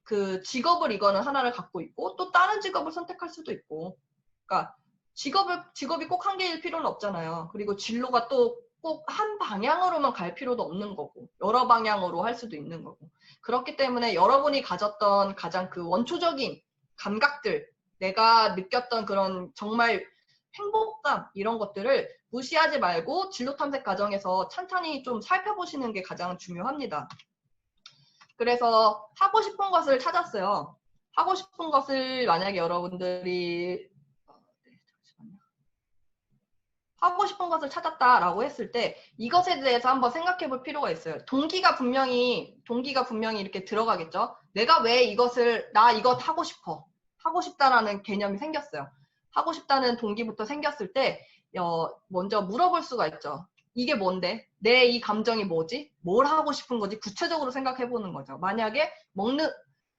그 직업을 이거는 하나를 갖고 있고 또 다른 직업을 선택할 수도 있고 그러니까 직업이 꼭 한 개일 필요는 없잖아요. 그리고 진로가 또 꼭 한 방향으로만 갈 필요도 없는 거고 여러 방향으로 할 수도 있는 거고 그렇기 때문에 여러분이 가졌던 가장 그 원초적인 감각들 내가 느꼈던 그런 정말 행복감 이런 것들을 무시하지 말고 진로 탐색 과정에서 찬찬히 좀 살펴보시는 게 가장 중요합니다. 그래서 하고 싶은 것을 찾았어요. 하고 싶은 것을 만약에 여러분들이 하고 싶은 것을 찾았다라고 했을 때 이것에 대해서 한번 생각해 볼 필요가 있어요. 동기가 분명히 이렇게 들어가겠죠. 내가 왜 나 이것 하고 싶어. 하고 싶다라는 개념이 생겼어요. 하고 싶다는 동기부터 생겼을 때 먼저 물어볼 수가 있죠. 이게 뭔데? 내 이 감정이 뭐지? 뭘 하고 싶은 거지? 구체적으로 생각해 보는 거죠. 만약에 먹는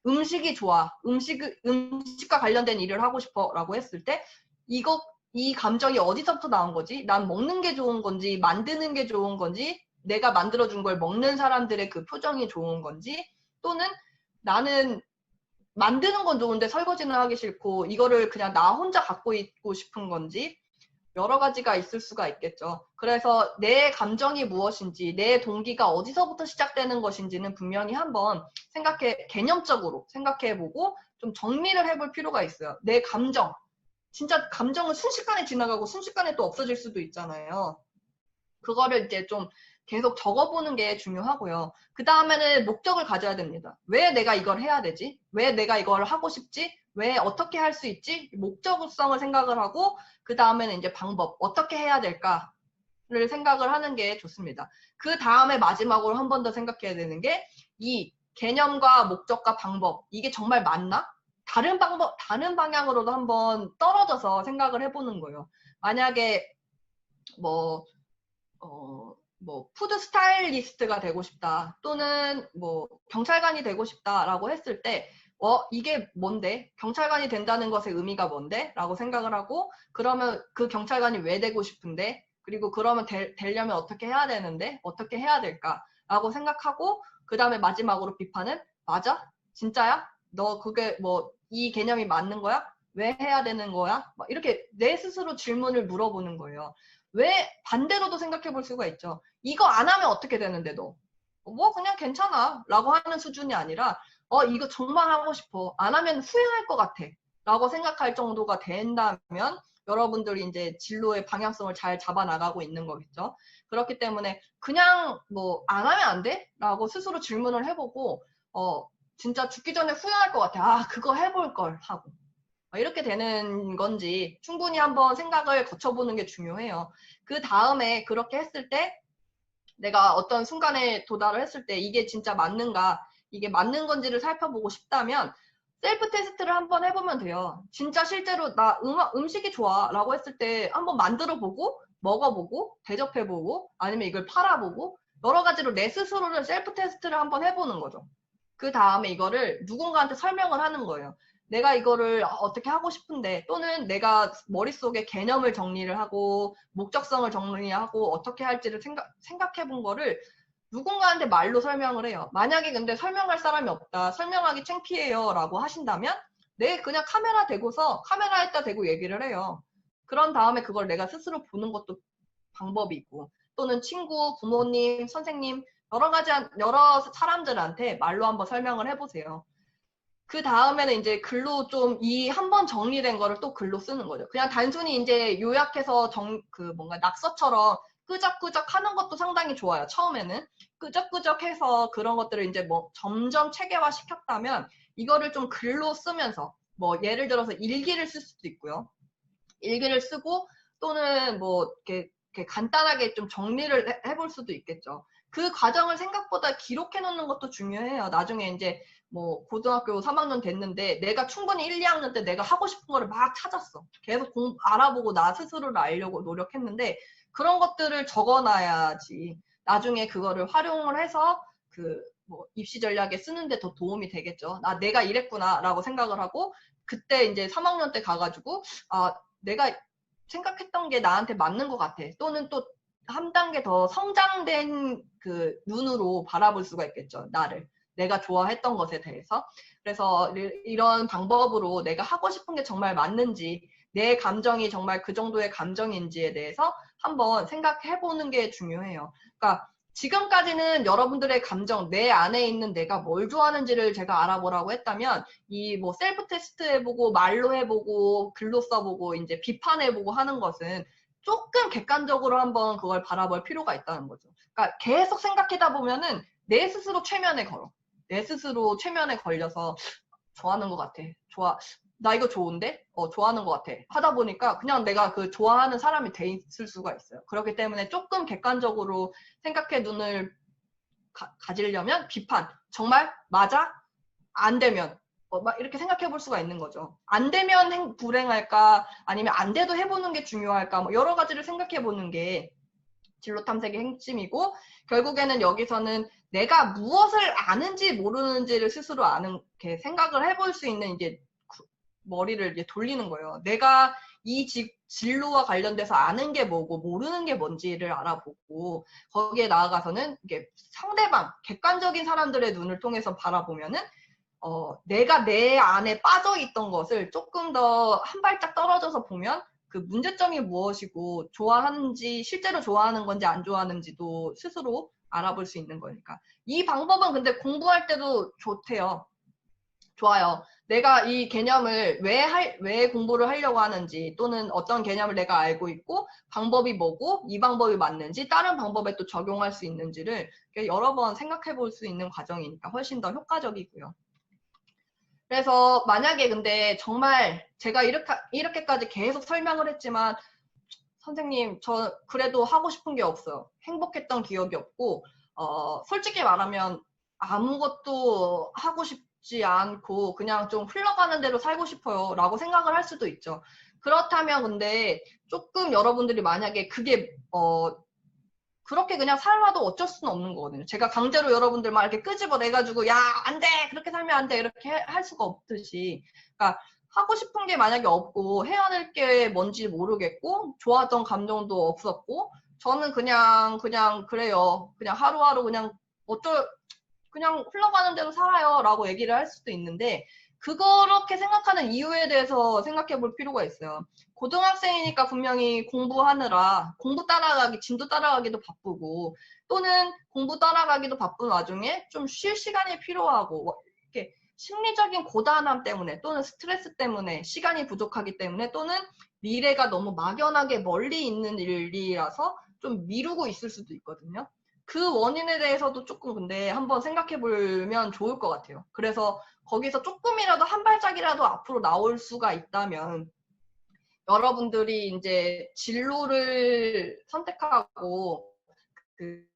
음식이 좋아. 음식과 관련된 일을 하고 싶어 라고 했을 때 이 감정이 어디서부터 나온 거지? 난 먹는 게 좋은 건지 만드는 게 좋은 건지 내가 만들어준 걸 먹는 사람들의 그 표정이 좋은 건지 또는 나는 만드는 건 좋은데 설거지는 하기 싫고 이거를 그냥 나 혼자 갖고 있고 싶은 건지 여러 가지가 있을 수가 있겠죠. 그래서 내 감정이 무엇인지 내 동기가 어디서부터 시작되는 것인지는 분명히 한번 개념적으로 생각해보고 좀 정리를 해볼 필요가 있어요. 내 감정. 진짜 감정은 순식간에 지나가고 순식간에 또 없어질 수도 있잖아요. 그거를 이제 좀 계속 적어보는 게 중요하고요. 그 다음에는 목적을 가져야 됩니다. 왜 내가 이걸 해야 되지? 왜 내가 이걸 하고 싶지? 왜 어떻게 할 수 있지? 목적성을 생각을 하고 그 다음에는 이제 방법, 어떻게 해야 될까를 생각을 하는 게 좋습니다. 그 다음에 마지막으로 한 번 더 생각해야 되는 게 이 개념과 목적과 방법, 이게 정말 맞나? 다른 방향으로도 한번 떨어져서 생각을 해보는 거예요. 만약에 푸드 스타일리스트가 되고 싶다 또는 경찰관이 되고 싶다라고 했을 때 이게 뭔데? 경찰관이 된다는 것의 의미가 뭔데? 라고 생각을 하고 그러면 그 경찰관이 왜 되고 싶은데? 그리고 그러면 되려면 어떻게 해야 되는데? 어떻게 해야 될까? 라고 생각하고 그 다음에 마지막으로 비판은 맞아? 진짜야? 너 그게 이 개념이 맞는 거야? 왜 해야 되는 거야? 막 이렇게 내 스스로 질문을 물어보는 거예요. 왜 반대로도 생각해 볼 수가 있죠. 이거 안 하면 어떻게 되는데 너? 뭐 그냥 괜찮아 라고 하는 수준이 아니라 이거 정말 하고 싶어. 안 하면 후회할 것 같아. 라고 생각할 정도가 된다면 여러분들이 이제 진로의 방향성을 잘 잡아 나가고 있는 거겠죠. 그렇기 때문에 그냥 뭐 안 하면 안 돼? 라고 스스로 질문을 해보고 진짜 죽기 전에 후회할 것 같아. 아, 그거 해볼 걸 하고. 이렇게 되는 건지 충분히 한번 생각을 거쳐보는 게 중요해요. 그 다음에 그렇게 했을 때 내가 어떤 순간에 도달을 했을 때 이게 진짜 맞는가, 이게 맞는 건지를 살펴보고 싶다면 셀프 테스트를 한번 해보면 돼요. 진짜 실제로 나 음식이 좋아 라고 했을 때 한번 만들어보고 먹어보고 대접해보고 아니면 이걸 팔아보고 여러 가지로 내 스스로를 셀프 테스트를 한번 해보는 거죠. 그 다음에 이거를 누군가한테 설명을 하는 거예요. 내가 이거를 어떻게 하고 싶은데 또는 내가 머릿속에 개념을 정리를 하고 목적성을 정리하고 어떻게 할지를 생각해 본 거를 누군가한테 말로 설명을 해요. 만약에 근데 설명할 사람이 없다. 설명하기 창피해요. 라고 하신다면 네, 그냥 카메라 대고서 카메라에다 대고 얘기를 해요. 그런 다음에 그걸 내가 스스로 보는 것도 방법이 있고 또는 친구, 부모님, 선생님 여러 사람들한테 말로 한번 설명을 해보세요. 그 다음에는 이제 글로 좀 이 한 번 정리된 거를 또 글로 쓰는 거죠. 그냥 단순히 이제 요약해서 뭔가 낙서처럼 끄적끄적 하는 것도 상당히 좋아요. 처음에는. 끄적끄적 해서 그런 것들을 이제 뭐 점점 체계화 시켰다면 이거를 좀 글로 쓰면서 뭐 예를 들어서 일기를 쓸 수도 있고요. 일기를 쓰고 또는 뭐 이렇게 간단하게 좀 정리를 해볼 수도 있겠죠. 그 과정을 생각보다 기록해 놓는 것도 중요해요. 나중에 이제 뭐 고등학교 3학년 됐는데 내가 충분히 1, 2학년 때 내가 하고 싶은 거를 막 찾았어. 계속 알아보고 나 스스로를 알려고 노력했는데 그런 것들을 적어놔야지 나중에 그거를 활용을 해서 뭐 입시 전략에 쓰는데 더 도움이 되겠죠. 내가 이랬구나 라고 생각을 하고 그때 이제 3학년 때 가가지고 내가 생각했던 게 나한테 맞는 것 같아. 또는 또 한 단계 더 성장된 그 눈으로 바라볼 수가 있겠죠. 나를. 내가 좋아했던 것에 대해서. 그래서 이런 방법으로 내가 하고 싶은 게 정말 맞는지, 내 감정이 정말 그 정도의 감정인지에 대해서 한번 생각해보는 게 중요해요. 그러니까 지금까지는 여러분들의 감정, 내 안에 있는 내가 뭘 좋아하는지를 제가 알아보라고 했다면 이 뭐 셀프 테스트 해보고 말로 해보고 글로 써보고 이제 비판해보고 하는 것은 조금 객관적으로 한번 그걸 바라볼 필요가 있다는 거죠. 그러니까 계속 생각하다 보면은 내 스스로 최면에 걸어. 내 스스로 최면에 걸려서 좋아하는 것 같아. 나 이거 좋은데? 좋아하는 것 같아. 하다 보니까 그냥 내가 그 좋아하는 사람이 돼 있을 수가 있어요. 그렇기 때문에 조금 객관적으로 생각의 눈을 가지려면 비판. 정말 맞아? 안 되면 막 이렇게 생각해 볼 수가 있는 거죠. 안 되면 불행할까 아니면 안 돼도 해보는 게 중요할까 뭐 여러 가지를 생각해 보는 게 진로 탐색의 핵심이고 결국에는 여기서는 내가 무엇을 아는지 모르는지를 스스로 이렇게 생각을 해볼 수 있는 이제 머리를 이제 돌리는 거예요. 내가 이 진로와 관련돼서 아는 게 뭐고 모르는 게 뭔지를 알아보고 거기에 나아가서는 이게 상대방 객관적인 사람들의 눈을 통해서 바라보면은 내가 내 안에 빠져 있던 것을 조금 더 한 발짝 떨어져서 보면 그 문제점이 무엇이고 좋아하는지 실제로 좋아하는 건지 안 좋아하는지도 스스로 알아볼 수 있는 거니까. 이 방법은 근데 공부할 때도 좋대요. 좋아요. 내가 이 개념을 왜 공부를 하려고 하는지 또는 어떤 개념을 내가 알고 있고 방법이 뭐고 이 방법이 맞는지 다른 방법에 또 적용할 수 있는지를 여러 번 생각해 볼 수 있는 과정이니까 훨씬 더 효과적이고요. 그래서 만약에 근데 정말 제가 이렇게까지 계속 설명을 했지만 선생님 저 그래도 하고 싶은 게 없어요. 행복했던 기억이 없고 솔직히 말하면 아무것도 하고 싶지 않고 그냥 좀 흘러가는 대로 살고 싶어요 라고 생각을 할 수도 있죠. 그렇다면 근데 조금 여러분들이 만약에 그게 그렇게 그냥 살아도 어쩔 수는 없는 거거든요. 제가 강제로 여러분들 막 이렇게 끄집어내가지고 야, 안 돼! 그렇게 살면 안 돼! 이렇게 할 수가 없듯이. 그러니까 하고 싶은 게 만약에 없고 해야 될 게 뭔지 모르겠고 좋아했던 감정도 없었고 저는 그냥 그래요. 그냥 하루하루 그냥 흘러가는 대로 살아요 라고 얘기를 할 수도 있는데 그렇게 생각하는 이유에 대해서 생각해 볼 필요가 있어요. 고등학생이니까 분명히 공부하느라 공부 따라가기, 진도 따라가기도 바쁘고 또는 공부 따라가기도 바쁜 와중에 좀 쉴 시간이 필요하고 이렇게 심리적인 고단함 때문에 또는 스트레스 때문에 시간이 부족하기 때문에 또는 미래가 너무 막연하게 멀리 있는 일이라서 좀 미루고 있을 수도 있거든요. 그 원인에 대해서도 조금 근데 한번 생각해 보면 좋을 것 같아요. 그래서 거기서 조금이라도 한 발짝이라도 앞으로 나올 수가 있다면 여러분들이 이제 진로를 선택하고 그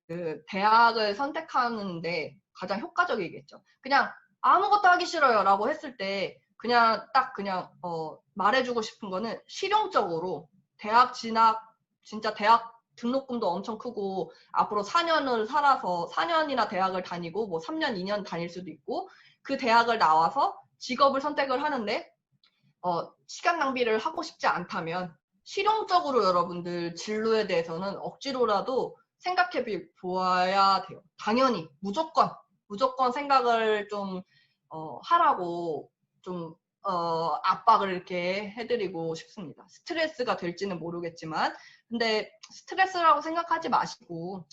대학을 선택하는데 가장 효과적이겠죠. 그냥 아무것도 하기 싫어요 라고 했을 때 그냥 딱 그냥 말해주고 싶은 거는 실용적으로 대학 진학 진짜 대학 등록금도 엄청 크고 앞으로 4년을 살아서 4년이나 대학을 다니고 뭐 3년, 2년 다닐 수도 있고 그 대학을 나와서 직업을 선택을 하는데 시간 낭비를 하고 싶지 않다면 실용적으로 여러분들 진로에 대해서는 억지로라도 생각해 보아야 돼요. 당연히 무조건 생각을 좀 하라고 좀 압박을 이렇게 해드리고 싶습니다. 스트레스가 될지는 모르겠지만 근데 스트레스라고 생각하지 마시고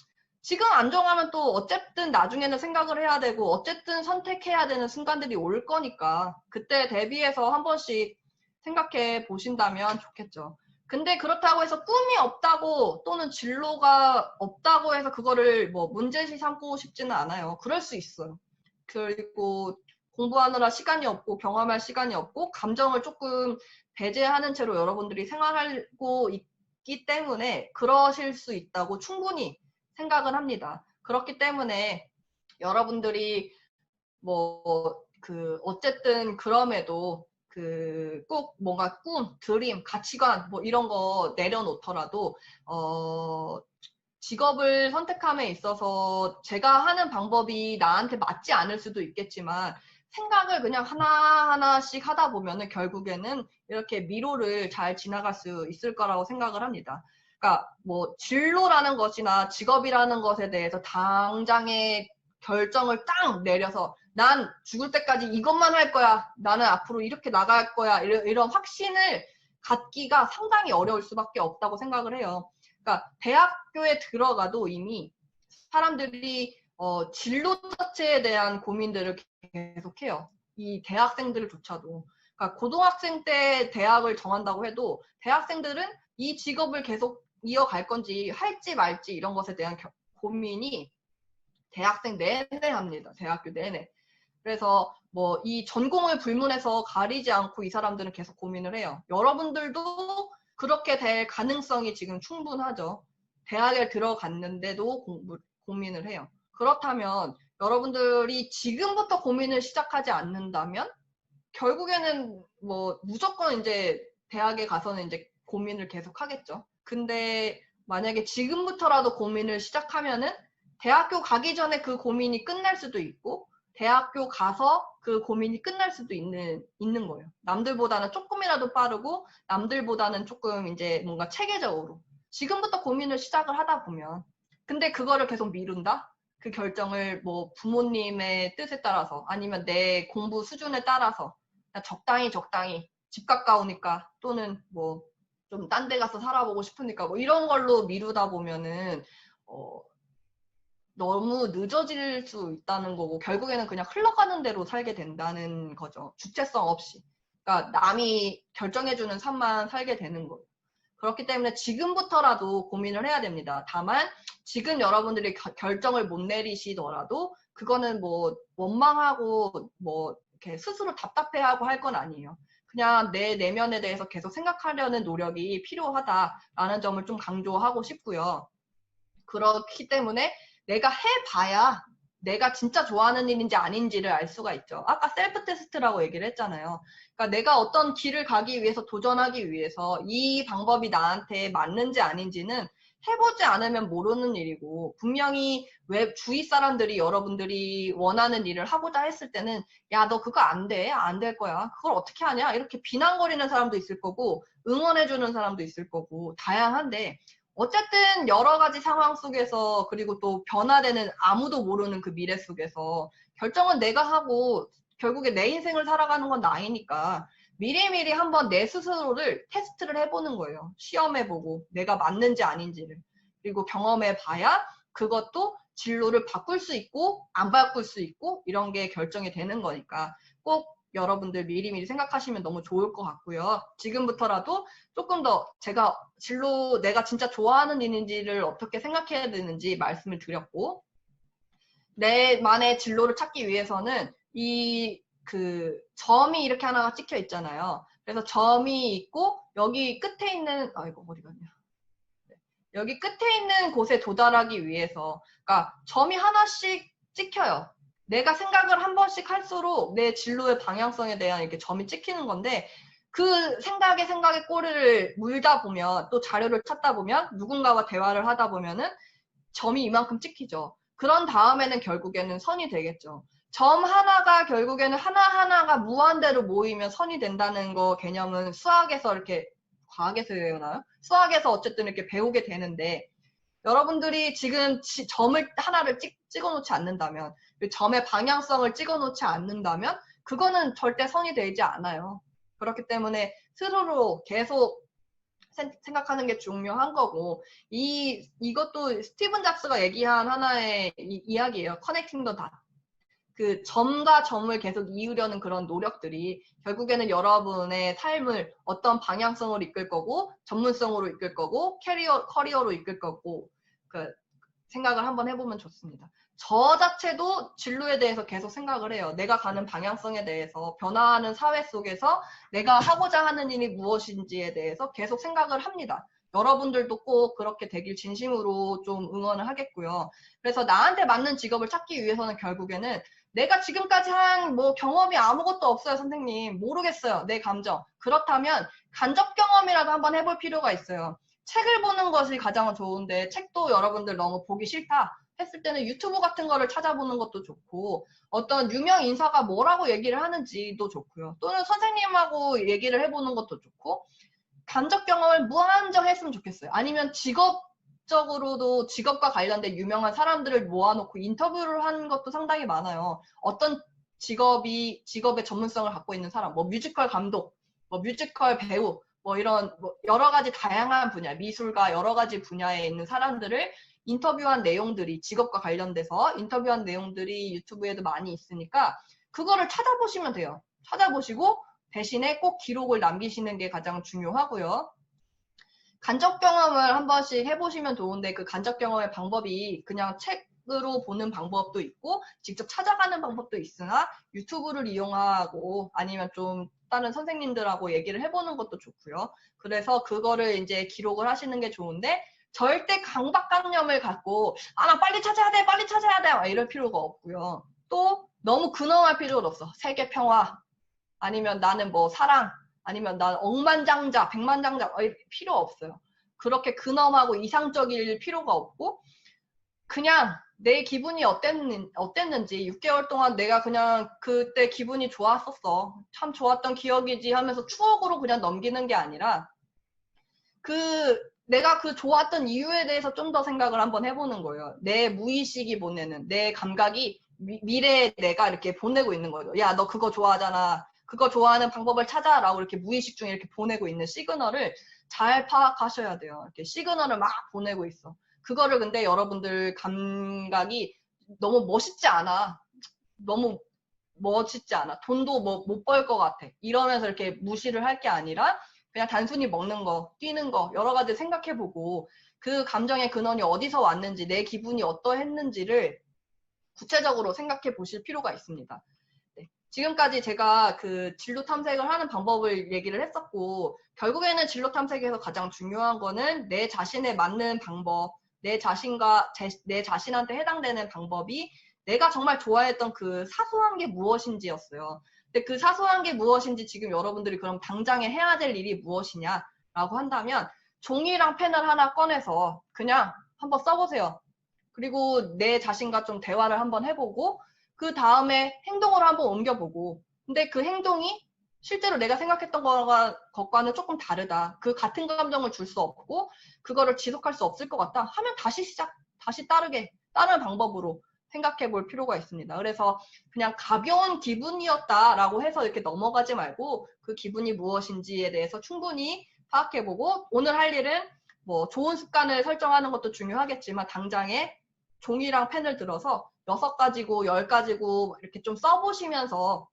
지금 안 정하면 또 어쨌든 나중에는 생각을 해야 되고 어쨌든 선택해야 되는 순간들이 올 거니까 그때 대비해서 한 번씩 생각해 보신다면 좋겠죠. 근데 그렇다고 해서 꿈이 없다고 또는 진로가 없다고 해서 그거를 뭐 문제시 삼고 싶지는 않아요. 그럴 수 있어요. 그리고 공부하느라 시간이 없고 경험할 시간이 없고 감정을 조금 배제하는 채로 여러분들이 생활하고 있기 때문에 그러실 수 있다고 충분히 생각을 합니다. 그렇기 때문에 여러분들이 어쨌든 그럼에도 꼭 뭔가 꿈, 드림, 가치관 뭐 이런 거 내려놓더라도 직업을 선택함에 있어서 제가 하는 방법이 나한테 맞지 않을 수도 있겠지만 생각을 그냥 하나하나씩 하다 보면은 결국에는 이렇게 미로를 잘 지나갈 수 있을 거라고 생각을 합니다. 그러니까 뭐 진로라는 것이나 직업이라는 것에 대해서 당장의 결정을 딱 내려서 난 죽을 때까지 이것만 할 거야. 나는 앞으로 이렇게 나갈 거야. 이런 확신을 갖기가 상당히 어려울 수밖에 없다고 생각을 해요. 그러니까 대학교에 들어가도 이미 사람들이 진로 자체에 대한 고민들을 계속해요. 이 대학생들조차도. 그러니까 고등학생 때 대학을 정한다고 해도 대학생들은 이 직업을 계속 이어갈 건지 할지 말지 이런 것에 대한 고민이 대학생 내내 합니다. 대학교 내내. 그래서 뭐 이 전공을 불문해서 가리지 않고 이 사람들은 계속 고민을 해요. 여러분들도 그렇게 될 가능성이 지금 충분하죠. 대학에 들어갔는데도 고민을 해요. 그렇다면 여러분들이 지금부터 고민을 시작하지 않는다면 결국에는 뭐 무조건 이제 대학에 가서는 이제 고민을 계속 하겠죠. 근데 만약에 지금부터라도 고민을 시작하면은 대학교 가기 전에 그 고민이 끝날 수도 있고 대학교 가서 그 고민이 끝날 수도 있는 거예요. 남들보다는 조금이라도 빠르고 남들보다는 조금 이제 뭔가 체계적으로 지금부터 고민을 시작을 하다 보면 근데 그거를 계속 미룬다? 그 결정을 뭐 부모님의 뜻에 따라서 아니면 내 공부 수준에 따라서 적당히 집 가까우니까 또는 뭐 좀 딴 데 가서 살아보고 싶으니까 뭐 이런 걸로 미루다 보면은 너무 늦어질 수 있다는 거고 결국에는 그냥 흘러가는 대로 살게 된다는 거죠. 주체성 없이. 그러니까 남이 결정해주는 삶만 살게 되는 거예요. 그렇기 때문에 지금부터라도 고민을 해야 됩니다. 다만 지금 여러분들이 결정을 못 내리시더라도 그거는 뭐 원망하고 뭐 이렇게 스스로 답답해하고 할 건 아니에요. 그냥 내 내면에 대해서 계속 생각하려는 노력이 필요하다라는 점을 좀 강조하고 싶고요. 그렇기 때문에 내가 해봐야 내가 진짜 좋아하는 일인지 아닌지를 알 수가 있죠. 아까 셀프 테스트라고 얘기를 했잖아요. 그러니까 내가 어떤 길을 가기 위해서 도전하기 위해서 이 방법이 나한테 맞는지 아닌지는 해보지 않으면 모르는 일이고 분명히 왜 주위 사람들이 여러분들이 원하는 일을 하고자 했을 때는 야, 너 그거 안 돼. 안 될 거야. 그걸 어떻게 하냐? 이렇게 비난거리는 사람도 있을 거고 응원해주는 사람도 있을 거고 다양한데 어쨌든 여러 가지 상황 속에서 그리고 또 변화되는 아무도 모르는 그 미래 속에서 결정은 내가 하고 결국에 내 인생을 살아가는 건 나이니까 미리미리 한번 내 스스로를 테스트를 해보는 거예요. 시험해보고 내가 맞는지 아닌지를. 그리고 경험해봐야 그것도 진로를 바꿀 수 있고 안 바꿀 수 있고 이런 게 결정이 되는 거니까 꼭 여러분들 미리미리 생각하시면 너무 좋을 것 같고요. 지금부터라도 조금 더 제가 진로 내가 진짜 좋아하는 일인지를 어떻게 생각해야 되는지 말씀을 드렸고 내만의 진로를 찾기 위해서는 점이 이렇게 하나가 찍혀 있잖아요. 그래서 점이 있고 여기 끝에 있는 아이고 어디 갔냐? 여기 끝에 있는 곳에 도달하기 위해서 그러니까 점이 하나씩 찍혀요. 내가 생각을 한 번씩 할수록 내 진로의 방향성에 대한 이렇게 점이 찍히는 건데 그 생각에 꼬리를 물다 보면 또 자료를 찾다 보면 누군가와 대화를 하다 보면은 점이 이만큼 찍히죠. 그런 다음에는 결국에는 선이 되겠죠. 점 하나가 결국에는 하나하나가 무한대로 모이면 선이 된다는 거 개념은 수학에서 이렇게 과학에서 외우나요? 수학에서 어쨌든 이렇게 배우게 되는데 여러분들이 지금 점을 하나를 찍어놓지 않는다면 그 점의 방향성을 찍어놓지 않는다면 그거는 절대 선이 되지 않아요. 그렇기 때문에 스스로 계속 생각하는 게 중요한 거고 이것도 스티븐 잡스가 얘기한 하나의 이야기예요. 커넥팅 더 닷. 그 점과 점을 계속 이으려는 그런 노력들이 결국에는 여러분의 삶을 어떤 방향성으로 이끌 거고 전문성으로 이끌 거고 커리어로 이끌 거고 그 생각을 한번 해보면 좋습니다. 저 자체도 진로에 대해서 계속 생각을 해요. 내가 가는 방향성에 대해서 변화하는 사회 속에서 내가 하고자 하는 일이 무엇인지에 대해서 계속 생각을 합니다. 여러분들도 꼭 그렇게 되길 진심으로 좀 응원을 하겠고요. 그래서 나한테 맞는 직업을 찾기 위해서는 결국에는 내가 지금까지 한 경험이 아무것도 없어요, 선생님. 모르겠어요, 내 감정. 그렇다면 간접 경험이라도 한번 해볼 필요가 있어요. 책을 보는 것이 가장 좋은데 책도 여러분들 너무 보기 싫다 했을 때는 유튜브 같은 거를 찾아보는 것도 좋고 어떤 유명 인사가 뭐라고 얘기를 하는지도 좋고요. 또는 선생님하고 얘기를 해보는 것도 좋고 간접 경험을 무한정 했으면 좋겠어요. 아니면 직업적으로도 직업과 관련된 유명한 사람들을 모아놓고 인터뷰를 하는 것도 상당히 많아요. 어떤 직업의 전문성을 갖고 있는 사람, 뮤지컬 감독, 뮤지컬 배우, 이런 여러 가지 다양한 분야, 미술가 여러 가지 분야에 있는 사람들을 인터뷰한 내용들이 직업과 관련돼서 인터뷰한 내용들이 유튜브에도 많이 있으니까 그거를 찾아보시면 돼요. 찾아보시고 대신에 꼭 기록을 남기시는 게 가장 중요하고요. 간접 경험을 한 번씩 해보시면 좋은데 그 간접 경험의 방법이 그냥 책으로 보는 방법도 있고 직접 찾아가는 방법도 있으나 유튜브를 이용하고 아니면 좀 다른 선생님들하고 얘기를 해보는 것도 좋고요. 그래서 그거를 이제 기록을 하시는 게 좋은데 절대 강박관념을 갖고 나 빨리 찾아야 돼 막 이럴 필요가 없고요. 또 너무 근엄할 필요가 없어. 세계 평화 아니면 나는 사랑 아니면 난 억만장자 백만장자 필요 없어요. 그렇게 근엄하고 이상적일 필요가 없고 그냥 내 기분이 어땠는지 6개월 동안 내가 그냥 그때 기분이 좋았었어. 참 좋았던 기억이지 하면서 추억으로 그냥 넘기는 게 아니라 내가 그 좋았던 이유에 대해서 좀 더 생각을 한번 해보는 거예요. 내 무의식이 보내는 내 감각이 미래에 내가 이렇게 보내고 있는 거죠. 야, 너 그거 좋아하잖아. 그거 좋아하는 방법을 찾아라고 이렇게 무의식 중에 이렇게 보내고 있는 시그널을 잘 파악하셔야 돼요. 이렇게 시그널을 막 보내고 있어. 그거를 근데 여러분들 감각이 너무 멋있지 않아. 너무 멋있지 않아. 돈도 못 벌 것 같아. 이러면서 이렇게 무시를 할 게 아니라 그냥 단순히 먹는 거, 뛰는 거 여러 가지 생각해보고 그 감정의 근원이 어디서 왔는지 내 기분이 어떠했는지를 구체적으로 생각해 보실 필요가 있습니다. 네. 지금까지 제가 그 진로 탐색을 하는 방법을 얘기를 했었고 결국에는 진로 탐색에서 가장 중요한 거는 내 자신에 맞는 방법, 내 자신한테 해당되는 방법이 내가 정말 좋아했던 그 사소한 게 무엇인지였어요. 근데 그 사소한 게 무엇인지 지금 여러분들이 그럼 당장에 해야 될 일이 무엇이냐라고 한다면 종이랑 펜을 하나 꺼내서 그냥 한번 써보세요. 그리고 내 자신과 좀 대화를 한번 해보고 그 다음에 행동으로 한번 옮겨보고 근데 그 행동이 실제로 내가 생각했던 것과는 조금 다르다. 그 같은 감정을 줄 수 없고 그거를 지속할 수 없을 것 같다 하면 다시 다른 방법으로 생각해 볼 필요가 있습니다. 그래서 그냥 가벼운 기분이었다라고 해서 이렇게 넘어가지 말고 그 기분이 무엇인지에 대해서 충분히 파악해 보고 오늘 할 일은 뭐 좋은 습관을 설정하는 것도 중요하겠지만 당장에 종이랑 펜을 들어서 6가지고 10가지고 이렇게 좀 써보시면서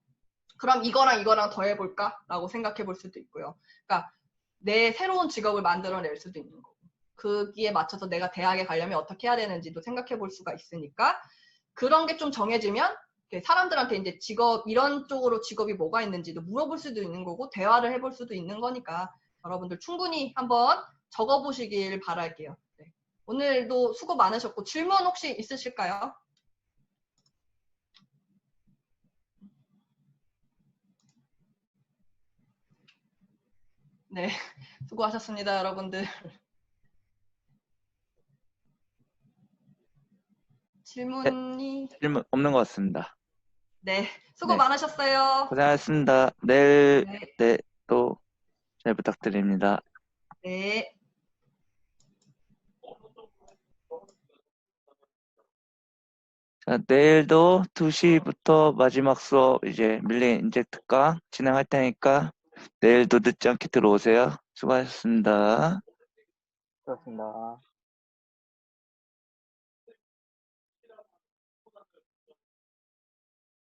그럼 이거랑 이거랑 더 해볼까? 라고 생각해 볼 수도 있고요. 그러니까 내 새로운 직업을 만들어낼 수도 있는 거고 거기에 맞춰서 내가 대학에 가려면 어떻게 해야 되는지도 생각해 볼 수가 있으니까 그런 게 좀 정해지면 사람들한테 이제 직업 이런 쪽으로 직업이 뭐가 있는지도 물어볼 수도 있는 거고 대화를 해볼 수도 있는 거니까 여러분들 충분히 한번 적어보시길 바랄게요. 네. 오늘도 수고 많으셨고 질문 혹시 있으실까요? 네, 수고하셨습니다, 여러분들. 질문이 질문 없는 것 같습니다. 네, 수고 네, 많으셨어요. 고생하셨습니다. 내일, 네, 네, 또 잘 부탁드립니다. 네. 자, 내일도 2시부터 마지막 수업 이제 밀린 인젝 특강 진행할 테니까 내일도 늦지 않게 들어오세요. 수고하셨습니다. 그렇습니다.